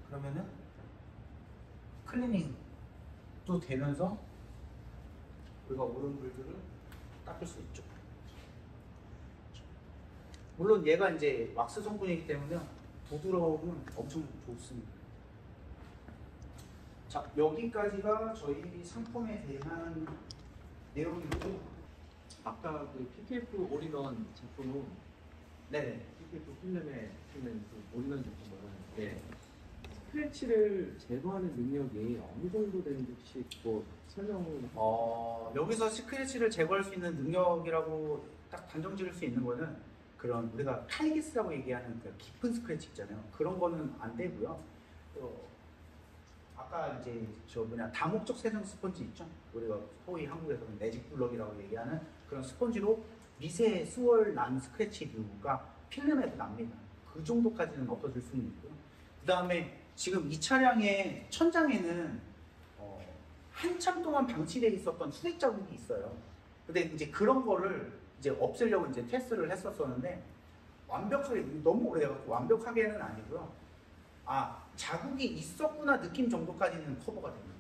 그러면은 클리닝도 되면서 우리가 오염물들을 닦을 수 있죠. 물론 얘가 이제 왁스 성분이기 때문에 부드러움은 엄청 좋습니다. 자, 여기까지가 저희 상품에 대한 내용이고, 아까 그 PPF 올인원 제품은 네네. PPF 필름에 쓰는 그 올인원 제품은 네. 스크래치를 제거하는 능력이 어느 정도 되는지 혹시 뭐 설명을 여기서 스크래치를 제거할 수 있는 능력이라고 딱 단정 지을 수 있는 거는 그런 우리가 칼기스라고 얘기하는 그 깊은 스크래치 있잖아요. 그런 거는 안 되고요. 아까 이제 다목적 세정 스펀지 있죠. 우리가 소위 한국에서는 매직 블럭이라고 얘기하는 그런 스펀지로 미세 수월 난 스크래치류가 필름에도 납니다. 그 정도까지는 없어질 수는 있고요. 그 다음에 지금 이 차량의 천장에는 한참 동안 방치되어 있었던 수색 자국이 있어요. 근데 이제 그런 거를 이제 없애려고 이제 테스트를 했었었는데 완벽하게 너무 오래돼서 완벽하게는 아니고요. 자국이 있었구나 느낌 정도까지는 커버가 됩니다.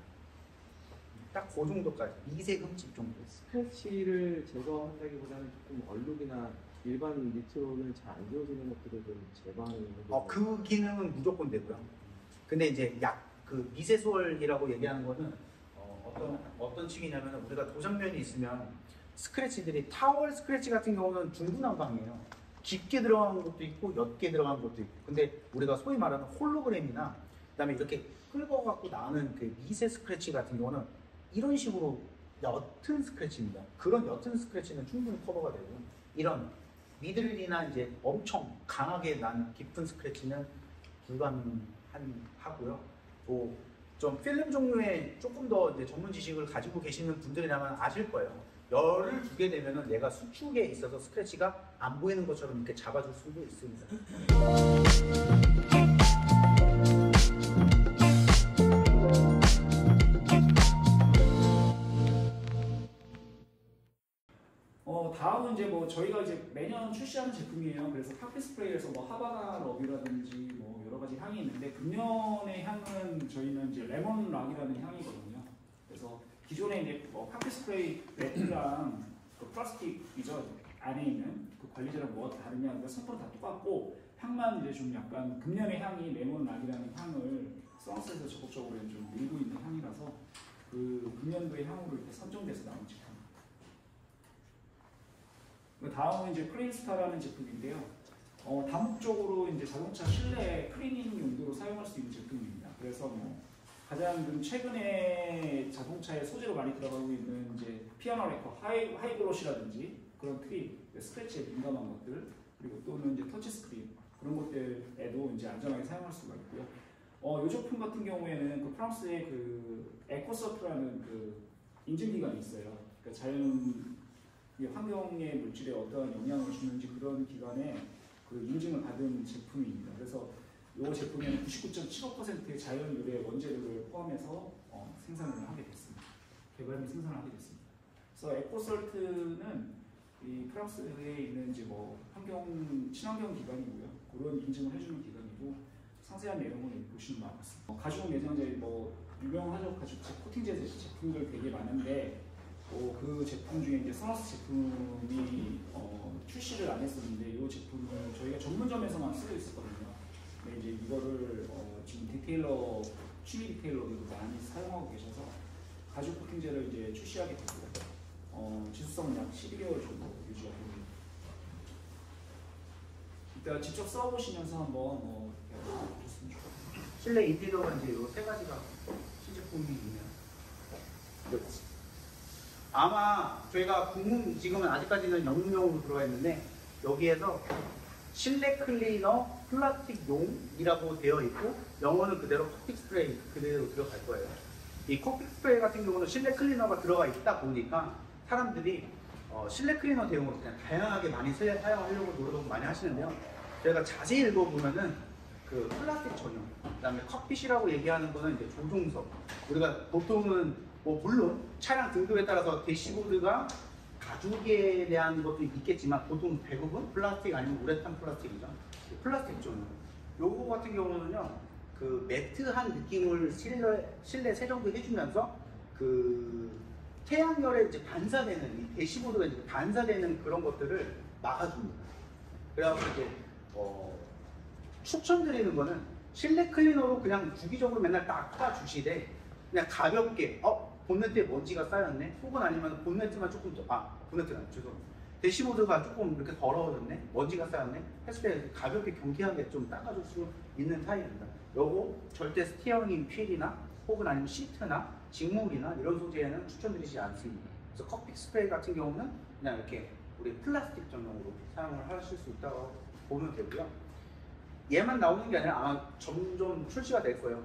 딱 그 정도까지 미세 흠집 정도. 스크래치를 제거한다기보다는 조금 얼룩이나 일반 니트로는 잘 안 지워지는 것들을 좀 제거하는 그 기능은 무조건 되고요. 근데 이제 그 미세 수월이라고 얘기하는 거는 어떤 층이냐면 우리가 도장면이 있으면 스크래치들이 타월 스크래치 같은 경우는 중구난방이에요. 깊게 들어간 것도 있고 옅게 들어간 것도 있고. 근데 우리가 소위 말하는 홀로그램이나 그다음에 이렇게 긁어갖고 나는 그 미세 스크래치 같은 경우는 이런 식으로 옅은 스크래치입니다. 그런 옅은 스크래치는 충분히 커버가 되고, 이런 미들이나 이제 엄청 강하게 난 깊은 스크래치는 불가능하고요. 좀 필름 종류에 조금 더 이제 전문 지식을 가지고 계시는 분들이라면 아실 거예요. 열을 두게 되면은 얘가 수축에 있어서 스크래치가 안 보이는 것처럼 이렇게 잡아줄 수도 있습니다. 다음은 이제 저희가 이제 매년 출시하는 제품이에요. 그래서 카피 스프레이에서 하바나 러비라든지 여러 가지 향이 있는데, 금년의 향은 저희는 이제 레몬 락이라는 향이거든요. 그래서 기존에 이제 카피 스프레이 매트랑 그 플라스틱이죠. 안에 있는 그 관리제랑 뭐가 다르냐, 그 성분은 다 똑같고 향만 이제 좀 약간 금년의 향이 레몬 락이라는 향을 프랑스에서 적극적으로 좀 밀고 있는 향이라서 그 금년도의 향으로 이렇게 선정돼서 나온 제품. 다음은 이제 클린스타라는 제품인데요. 다목적으로 이제 자동차 실내 클리닝 용도로 사용할 수 있는 제품입니다. 그래서 가장 최근에 자동차에 소재로 많이 들어가고 있는 이제 피아노 레커, 하이그로시라든지 그런 트리, 스크래치에 민감한 것들, 그리고 또는 이제 터치 스크린 그런 것들에도 이제 안전하게 사용할 수가 있고요. 이 제품 같은 경우에는 그 프랑스의 그 에코서프라는 그 인증기관이 있어요. 그러니까 자연 환경의 물질에 어떠한 영향을 주는지 그런 기관에 그 인증을 받은 제품입니다. 그래서 이 제품에는 99.75%의 자연 유래 원재료를 포함해서 생산을 하게 됐습니다. 개발 및 생산을 하게 됐습니다. 그래서 에코설트는 이 프랑스에 있는 이제 친환경 기관이고요. 그런 인증을 해주는 기관이고, 상세한 내용을 보시면 나왔습니다. 가죽 내장재 유명하죠. 가죽 코팅제 제품들 되게 많은데 그 제품 중에 이제 소너스 제품이 출시를 안 했었는데 이 제품은 저희가 전문점에서만 쓰고 있었거든요. 근데 이제 이거를 지금 디테일러 취미 디테일러들도 많이 사용하고 계셔서 가죽 코팅제를 이제 출시하게 되고 지속성은 약 12개월 정도 유지가 됩니다. 이따 직접 써보시면서 한번 이렇게 보셨으면 좋겠습니다. 실내 인테리어가 이제 이 세 가지가 시제품이 있네요. 아마 저희가 부문 지금은 아직까지는 영문용으로 들어가 있는데 여기에서 실내 클리너 플라스틱용이라고 되어 있고 영어는 그대로 커피 스프레이 그대로 들어갈 거예요. 이 커피 스프레이 같은 경우는 실내 클리너가 들어가 있다 보니까 사람들이 실내 클리너 대용으로 그냥 다양하게 많이 사용하려고 노력을 많이 하시는데요. 저희가 자세히 읽어보면은 그 플라스틱 전용, 그다음에 컵핏이라고 얘기하는 거는 이제 조종석. 우리가 보통은 뭐 물론 차량 등급에 따라서 대시보드가 가죽에 대한 것도 있겠지만 보통 대부분 플라스틱 아니면 우레탄 플라스틱이죠. 플라스틱 전용. 요거 같은 경우는요, 그 매트한 느낌을 실내 세정도 해주면서 그 태양열에 이제 반사되는 이 대시보드가 이제 반사되는 그런 것들을 막아줍니다. 그래서 이제 추천드리는 거는 실내 클리너로 그냥 주기적으로 맨날 닦아주시되 그냥 가볍게 본네트에 먼지가 쌓였네, 혹은 아니면 본네트만 조금 본네트가 죄송합니다. 대시보드가 조금 이렇게 더러워졌네, 먼지가 쌓였네 했을 때 가볍게 경쾌하게 좀 닦아줄 수 있는 타입입니다. 요거 절대 스티어링 휠이나 혹은 아니면 시트나 직물이나 이런 소재에는 추천드리지 않습니다. 그래서 커피 스프레이 같은 경우는 그냥 이렇게 우리 플라스틱 전용으로 사용을 하실 수 있다고 보면 되고요. 얘만 나오는 게 아니라 아마 점점 출시가 될 거예요.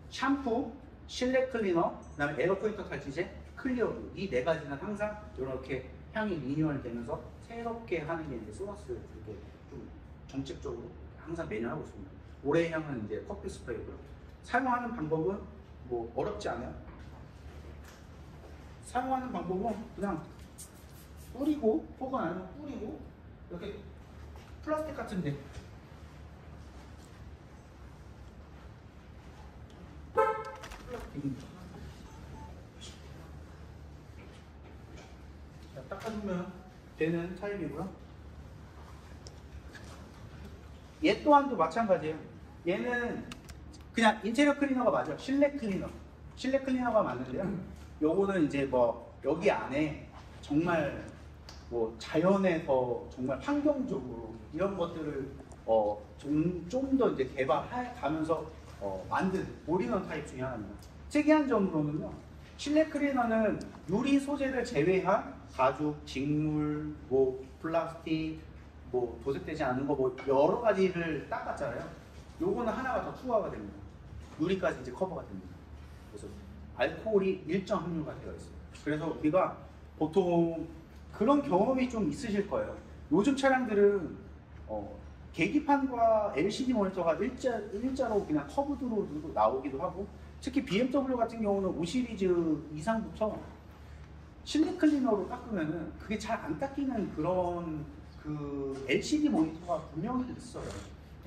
샴푸, 실내 클리너, 그다음에 에어 포인터 탈취제, 클리어블 이 네 가지는 항상 이렇게 향이 리뉴얼 되면서 새롭게 하는 게 이제 소너스 이렇게 좀 정책적으로 항상 매년 하고 있습니다. 올해의 향은 이제 커피 스프레이고요. 사용하는 방법은 뭐 어렵지 않아요. 사용하는 방법은 그냥 뿌리고 혹은 아니면 뿌리고 이렇게 플라스틱 같은데 닦아주면 되는 타입이고요. 얘 또한도 마찬가지예요. 얘는 그냥 인테리어 클리너가 맞아요. 실내 클리너. 실내 클리너가 맞는데요. 요거는 이제 뭐 여기 안에 정말 뭐 자연에서 정말 환경적으로 이런 것들을 좀 더 이제 개발해 가면서 만든 올인원 타입 중에 하나입니다. 특이한 점으로는요, 실내 클리너는 유리 소재를 제외한 가죽, 직물, 뭐 플라스틱, 뭐 도색되지 않은 거 뭐 여러 가지를 닦았잖아요. 요거는 하나가 더 추가가 됩니다. 유리까지 이제 커버가 됩니다. 그래서 알코올이 일정 함유가 되어 있어요. 그래서 우리가 보통 그런 경험이 좀 있으실 거예요. 요즘 차량들은 계기판과 LCD 모니터가 일자로 그냥 커브드로 나오기도 하고, 특히 BMW 같은 경우는 5 시리즈 이상부터 실내 클리너로 닦으면은 그게 잘 안 닦이는 그런 그 LCD 모니터가 분명히 있어요.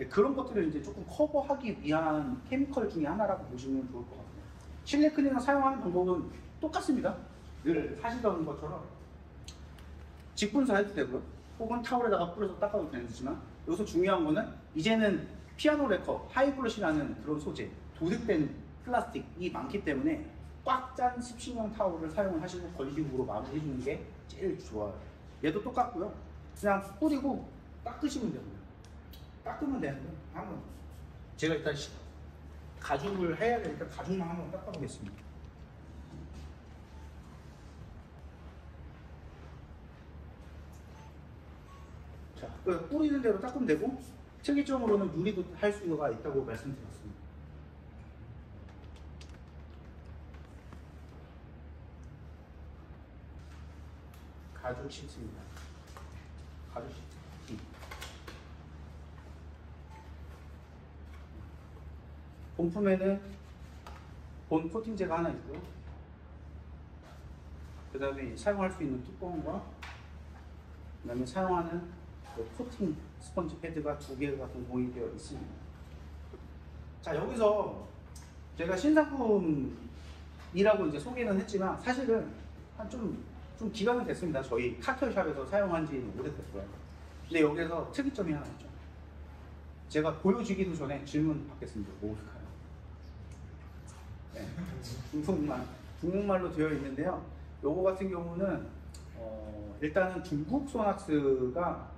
그런 것들을 이제 조금 커버하기 위한 케미컬 중에 하나라고 보시면 좋을 것 같아요. 실내 클리너 사용하는 방법은 똑같습니다. 늘 하시던 것처럼 직분사 해도 되고요. 혹은 타월에다가 뿌려서 닦아도 되지만, 여기서 중요한 거는 이제는 피아노 레커, 하이글로시라는 그런 소재, 도색된 플라스틱이 많기 때문에 꽉 짠 습식용 타월을 사용을 하시고 걸식으로 마무리해 주는 게 제일 좋아요. 얘도 똑같고요. 그냥 뿌리고 닦으시면 됩니다. 닦으면 되는데, 한번 제가 일단 가죽을 해야 되니까 가죽만 한번 닦아보겠습니다. 자, 뿌리는 대로 닦으면 되고, 특이점으로는 유리도 할 수가 있다고 말씀드렸습니다. 가죽 시트입니다. 가죽 시트. 본품에는 본 코팅제가 하나 있고요. 그 다음에 사용할 수 있는 뚜껑과 그 다음에 사용하는 코팅 스펀지 패드가 2개가 동봉이 되어 있습니다. 자, 여기서 제가 신상품이라고 이제 소개는 했지만 사실은 좀 기간은 됐습니다. 저희 카털샵에서 사용한 지 오래됐고요. 근데 여기서 특이점이 하나 있죠. 제가 보여주기도 전에 질문 받겠습니다. 뭘까요? 네, 중국말로 되어 있는데요. 요거 같은 경우는 일단은 중국 소낙스가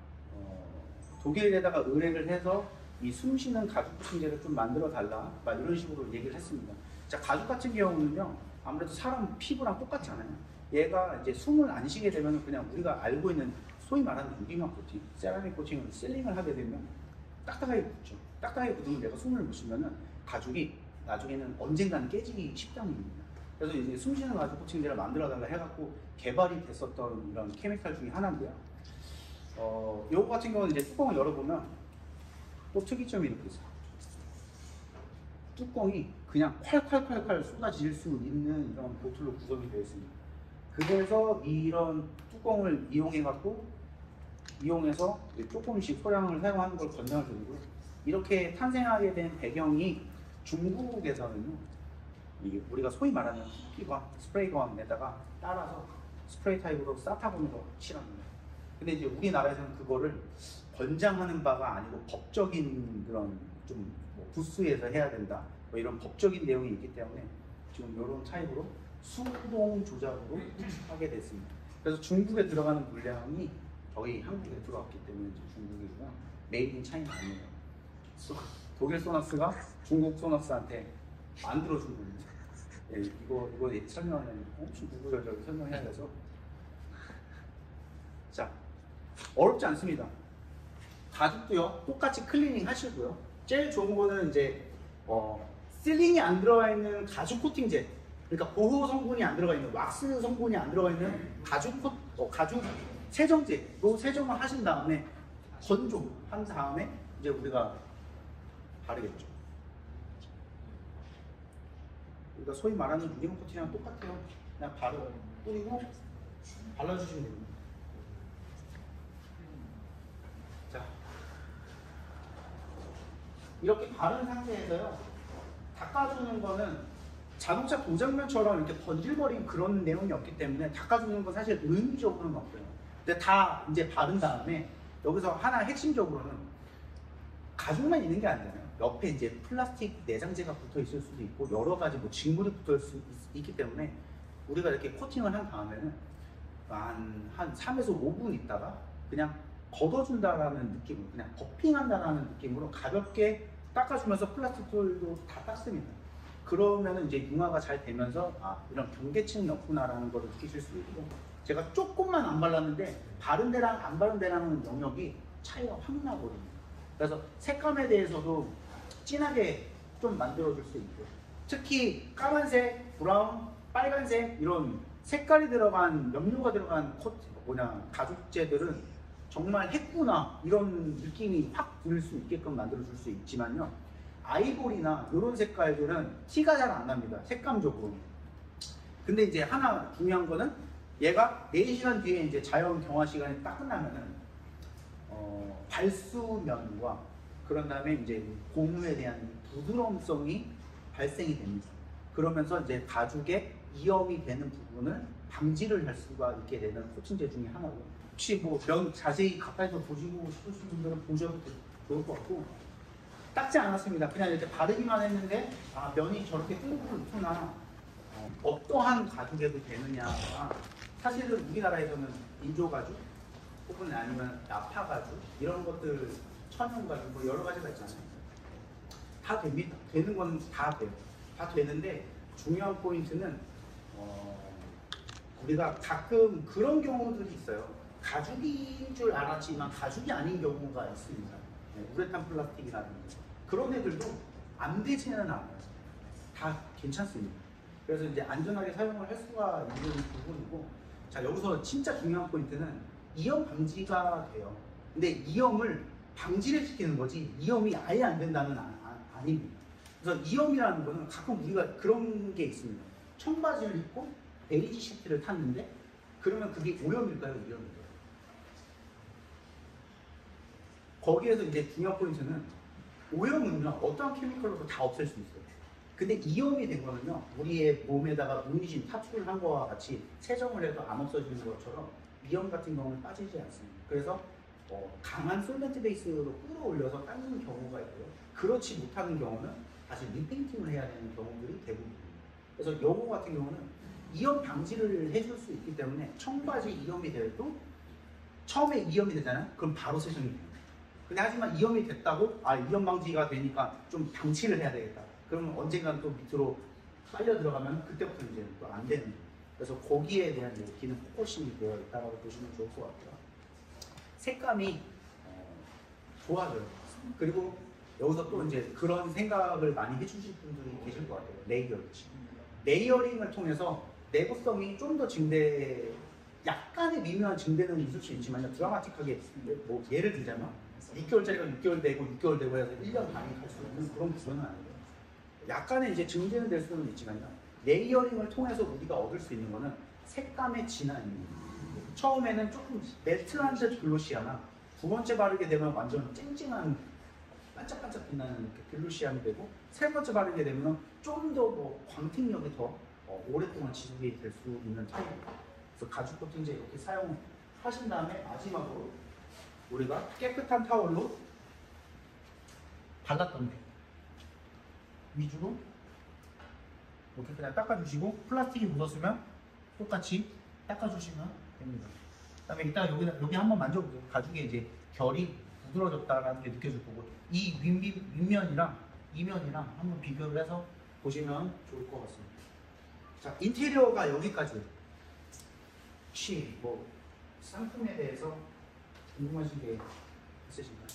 독일에다가 의뢰를 해서 이 숨쉬는 가죽 부침제를 좀 만들어 달라 막 이런 식으로 얘기를 했습니다. 자, 가죽 같은 경우는요 아무래도 사람 피부랑 똑같잖아요. 얘가 이제 숨을 안 쉬게 되면 그냥 우리가 알고 있는 소위 말하는 유리막 코팅, 세라믹 코팅을 실링을 하게 되면 딱딱하게 붙죠. 딱딱하게 붙으면 내가 숨을 못 쉬면은 가죽이 나중에는 언젠가는 깨지기 십상입니다. 그래서 이제 숨쉬는 가죽 코팅제를 만들어 달라 해갖고 개발이 됐었던 이런 케미칼 중에 하나인데요. 요거 같은 경우는 이제 뚜껑을 열어보면 또 특이점이 이렇게 있어요. 뚜껑이 그냥 콸콸콸콸 쏟아질 수 있는 이런 보틀로 구성이 되어 있습니다. 그래서 이런 뚜껑을 이용해서 조금씩 소량을 사용하는 걸 권장을 드리고요. 이렇게 탄생하게 된 배경이 중국에서는요, 이게 우리가 소위 말하는 피과 스프레이건에다가 따라서 스프레이 타입으로 사타본으로 칠합니다. 근데 이제 우리나라에서는 그거를 권장하는 바가 아니고 법적인 그런 좀뭐 부스에서 해야 된다 뭐 이런 법적인 내용이 있기 때문에 지금 이런 타입으로 수동 조작으로 하게 됐습니다. 그래서 중국에 들어가는 물량이 저희 한국에 들어왔기 때문에 중국이고요. 메이드 인 차이나 아니에요. 독일 소낙스가 중국 소낙스한테 만들어준 겁니다. 예, 이거 설명하려면 엄청 구구절절 설명해야 돼서. 자, 어렵지 않습니다. 가죽도요 똑같이 클리닝 하시고요. 제일 좋은 거는 이제 실링이 안 들어가 있는 가죽 코팅제, 그러니까 보호 성분이 안 들어가 있는 왁스 성분이 안 들어가 있는 가죽 세정제로 세정을 하신 다음에 건조한 다음에 이제 우리가 바르겠죠. 그러니까 소위 말하는 유리막 코팅이랑 똑같아요. 그냥 뿌리고 발라주시면 됩니다. 자, 이렇게 바른 상태에서요 닦아주는 거는 자동차 도장면처럼 이렇게 번질거리는 그런 내용이 없기 때문에 닦아주는 건 사실 의미적으로는 없어요. 근데 다 이제 바른 다음에 여기서 하나 핵심적으로는 가죽만 있는 게 아니잖아요. 옆에 이제 플라스틱 내장재가 붙어 있을 수도 있고 여러 가지 뭐 직물이 붙어 있을 수 있기 때문에 우리가 이렇게 코팅을 한 다음에는 한 3에서 5분 있다가 그냥 걷어준다라는 느낌으로, 그냥 버핑한다라는 느낌으로 가볍게 닦아주면서 플라스틱들도 다 닦습니다. 그러면 이제 융화가 잘 되면서 이런 경계층이 없구나라는 걸 느끼실 수 있고, 제가 조금만 안 발랐는데 바른 데랑 안 바른 데랑은 영역이 차이가 확 나거든요. 그래서 색감에 대해서도 진하게 좀 만들어줄 수 있고, 특히 까만색, 브라운, 빨간색 이런 색깔이 들어간 염료가 들어간 가죽재들은 정말 했구나 이런 느낌이 확 들 수 있게끔 만들어줄 수 있지만요, 아이보리나 이런 색깔들은 티가 잘 안 납니다, 색감적으로. 근데 이제 하나 중요한 거는 얘가 4시간 뒤에 이제 자연 경화 시간이 딱 끝나면은 발수면과 그런 다음에 이제 고무에 대한 부드러움성이 발생이 됩니다. 그러면서 이제 가죽에 이염이 되는 부분을 방지를 할 수가 있게 되는 코팅제 중에 하나고, 혹시 뭐 면 자세히 가까이서 보시고 싶으신 분들은 보셔도 좋을 것 같고, 닦지 않았습니다. 그냥 이렇게 바르기만 했는데 면이 저렇게 뚫고 있구나, 어떠한 가죽에도 되느냐가 사실은 우리나라에서는 인조가죽 혹은 아니면 나파가죽 이런 것들, 천연가죽 뭐 여러 가지가 있잖아요. 다 됩니다. 되는 건 다 돼요. 다 되는데 중요한 포인트는 우리가 가끔 그런 경우들이 있어요. 가죽인 줄 알았지만 가죽이 아닌 경우가 있습니다. 우레탄 플라스틱이라든지 그런 애들도 안 되지는 않아요. 다 괜찮습니다. 그래서 이제 안전하게 사용을 할 수가 있는 부분이고, 자, 여기서 진짜 중요한 포인트는 이염 방지가 돼요. 근데 이염을 방지를 시키는 거지 이염이 아예 안 된다는 아닙니다. 그래서 이염이라는 거는 가끔 우리가 그런 게 있습니다. 청바지를 입고 베이지 시트를 탔는데 그러면 그게 오염일까요, 이염일까요? 거기에서 이제 중요한 포인트는 오염은요 어떠한 케미컬로도 다 없앨 수 있어요. 근데 이염이 된 거는요, 우리의 몸에다가 문신, 타투를 한 거와 같이 세정을 해도 안 없어지는 것처럼 이염 같은 경우는 빠지지 않습니다. 그래서 강한 솔벤트 베이스로 끌어올려서 닦는 경우가 있고요. 그렇지 못하는 경우는 다시 리페인팅을 해야 되는 경우들이 대부분입니다. 그래서 요거 같은 경우는 이염 방지를 해줄 수 있기 때문에 청바지 이염이 돼도 처음에 이염이 되잖아요. 그럼 바로 세정이 됩니다. 근데 하지만 이염이 됐다고 이염 방지가 되니까 좀 방치를 해야 되겠다. 그러면 언젠가는 또 밑으로 빨려 들어가면 그때부터 이제 또 안 되는 거예요. 그래서 거기에 대한 기능 포커싱이 되어 있다고 보시면 좋을 것 같고요. 색감이 좋아져요. 그리고 여기서 또 이제 그런 생각을 많이 해주실 분들이 계실 것 같아요. 레이어링을 통해서 내구성이 좀 더 약간의 미묘한 증대는 있을 수 있지만 드라마틱하게 뭐 예를 들자면 6개월짜리가 6개월 되고 6개월 되고 해서 1년 단위 갈 수 있는 그런 구조는 아니에요. 약간의 이제 증대는 될 수는 있지만요. 레이어링을 통해서 우리가 얻을 수 있는 거는 색감의 진화입니다. 처음에는 조금 매트한 듯 글로시하나 두 번째 바르게 되면 완전 쨍쨍한 반짝반짝 빛나는 글로시함이 되고 세 번째 바르게 되면 좀 더 뭐 광택력이 더 오랫동안 지속이 될 수 있는 타입입니다. 그래서 가죽 코팅제 이렇게 사용하신 다음에 마지막으로 우리가 깨끗한 타월로 발랐던 데 위주로 이렇게 그냥 닦아주시고 플라스틱이 묻었으면 똑같이 닦아주시면 됩니다. 그다음에 이따 여기 한번 만져보세요. 가죽에 이제 결이 부드러졌다라는 게 느껴질 거고 이 윗면이랑 이면이랑 한번 비교를 해서 보시면 좋을 것 같습니다. 자, 인테리어가 여기까지예요. 혹시 뭐 상품에 대해서 궁금하신 게 있으신가요?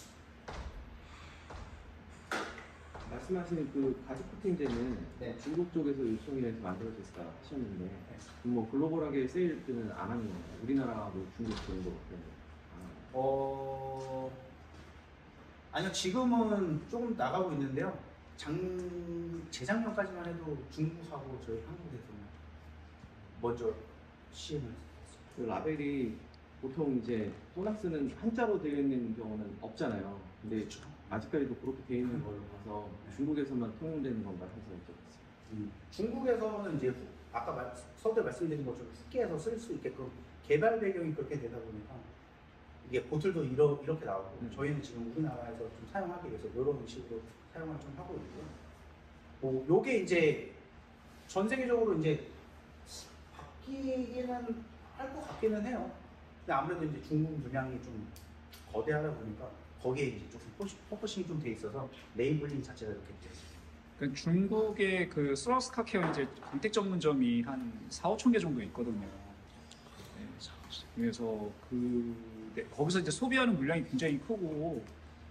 말씀하신 그 가죽 코팅제는 네. 중국 쪽에서 요청이 돼서 만들어졌다 하셨는데 뭐 글로벌하게 세일들은 안 하는 건가요? 우리나라하고 중국 정도 아니요, 지금은 조금 나가고 있는데요. 재작년까지만 해도 중국하고 저희 한국에서는 먼저 시행을 했어요. 그 라벨이 보통 이제 소낙스는 한자로 되어 있는 경우는 없잖아요. 근데 아직까지도 그렇게 되어 있는 걸 봐서 중국에서만 통용되는 건가 해서 여쭤봤어요. 중국에서는 이제 아까 서두에 말씀드린 것처럼 후기에서 쓸 수 있게끔 개발 배경이 그렇게 되다 보니까 이게 보틀도 이렇게 나오고 저희는 지금 우리나라에서 좀 사용하기 위해서 이런 식으로 사용을 좀 하고 있고 뭐 요게 이제 전 세계적으로 이제 바뀌기는 할 것 같기는 해요. 근데 아무래도 이제 중국 물량이 좀 거대하다 보니까 거기에 이제 조금 포커싱이 좀 돼 있어서 레이블링 자체가 이렇게 돼 있어요. 그 중국의 그 소라스카 케어 이제 광택 전문점이 한 4-5천 개 정도 있거든요. 네, 그래서 거기서 이제 소비하는 물량이 굉장히 크고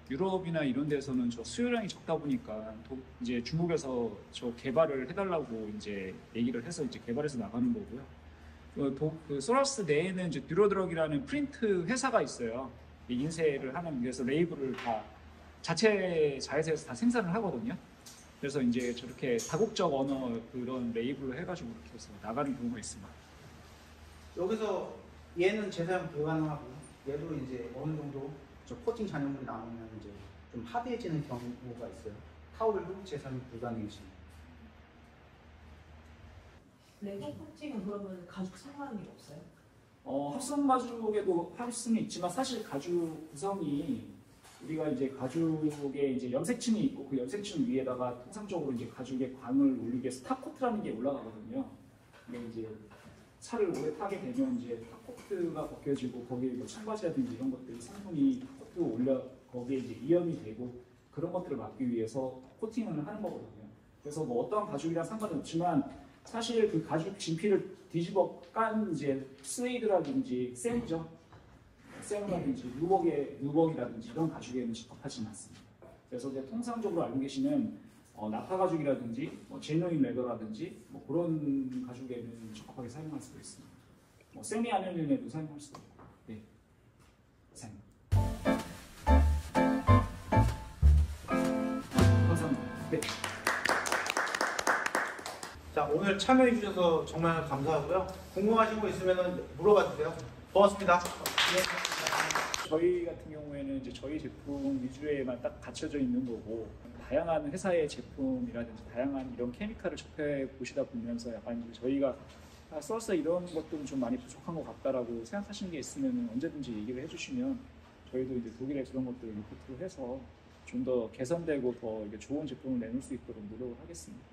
유럽이나 이런 데서는 저 수요량이 적다 보니까 이제 중국에서 저 개발을 해달라고 이제 얘기를 해서 이제 개발해서 나가는 거고요. 그 소라스 내에는 이제 듀로드럭이라는 프린트 회사가 있어요. 인쇄를 하는 그래서 레이블을 다 자체 자회사에서 다 생산을 하거든요. 그래서 이제 저렇게 다국적 언어 그런 레이블로 해가지고 이렇게 해서 나가는 경우가 있습니다. 여기서 얘는 재사용 불가능하고 얘도 이제 어느 정도 저 코팅 잔여물이 나오면 이제 좀 하드해지는 경우가 있어요. 타월도 재사용 불가능해집니다. 레고 코팅은 그러면 가죽 상하는 게 없어요? 합성 가죽에도 할 수는 있지만 사실 가죽 구성이 우리가 이제 가죽에 이제 염색층이 있고 그 염색층 위에다가 통상적으로 이제 가죽에 광을 올리기 위해서 탑코트라는 게 올라가거든요. 근데 이제 차를 오래 타게 되면 이제 탑코트가 벗겨지고 거기에 뭐 청바지라든지 이런 것들이 상품이 탑코트 올려 거기에 이제 이염이 되고 그런 것들을 막기 위해서 코팅을 하는 거거든요. 그래서 뭐 어떠한 가죽이랑 상관은 없지만 사실 그 가죽 진피를 뒤집어 깐 이제 스웨이드라든지 샘이죠. 샘이라든지 누벅이라든지 이런 가죽에는 적합하지는 않습니다. 그래서 이제 통상적으로 알고 계시는 나파 가죽이라든지 뭐 제노인 레더라든지 뭐 그런 가죽에는 적합하게 사용할 수가 있습니다. 뭐 세미 아닐린에도 사용할 수가 있고. 네. 사용. 감사합니다. 네. 자, 오늘 참여해 주셔서 정말 감사하고요. 궁금하신 거 있으면 물어봐 주세요. 고맙습니다. 저희 같은 경우에는 이제 저희 제품 위주에만 딱 갇혀져 있는 거고, 다양한 회사의 제품이라든지 다양한 이런 케미칼을 접해 보시다 보면서 약간 이제 저희가 써서 이런 것들은 좀 많이 부족한 것 같다라고 생각하시는 게 있으면 언제든지 얘기를 해주시면 저희도 이제 독일에 그런 것들을 리포트를 해서 좀 더 개선되고 더 이게 좋은 제품을 내놓을 수 있도록 노력을 하겠습니다.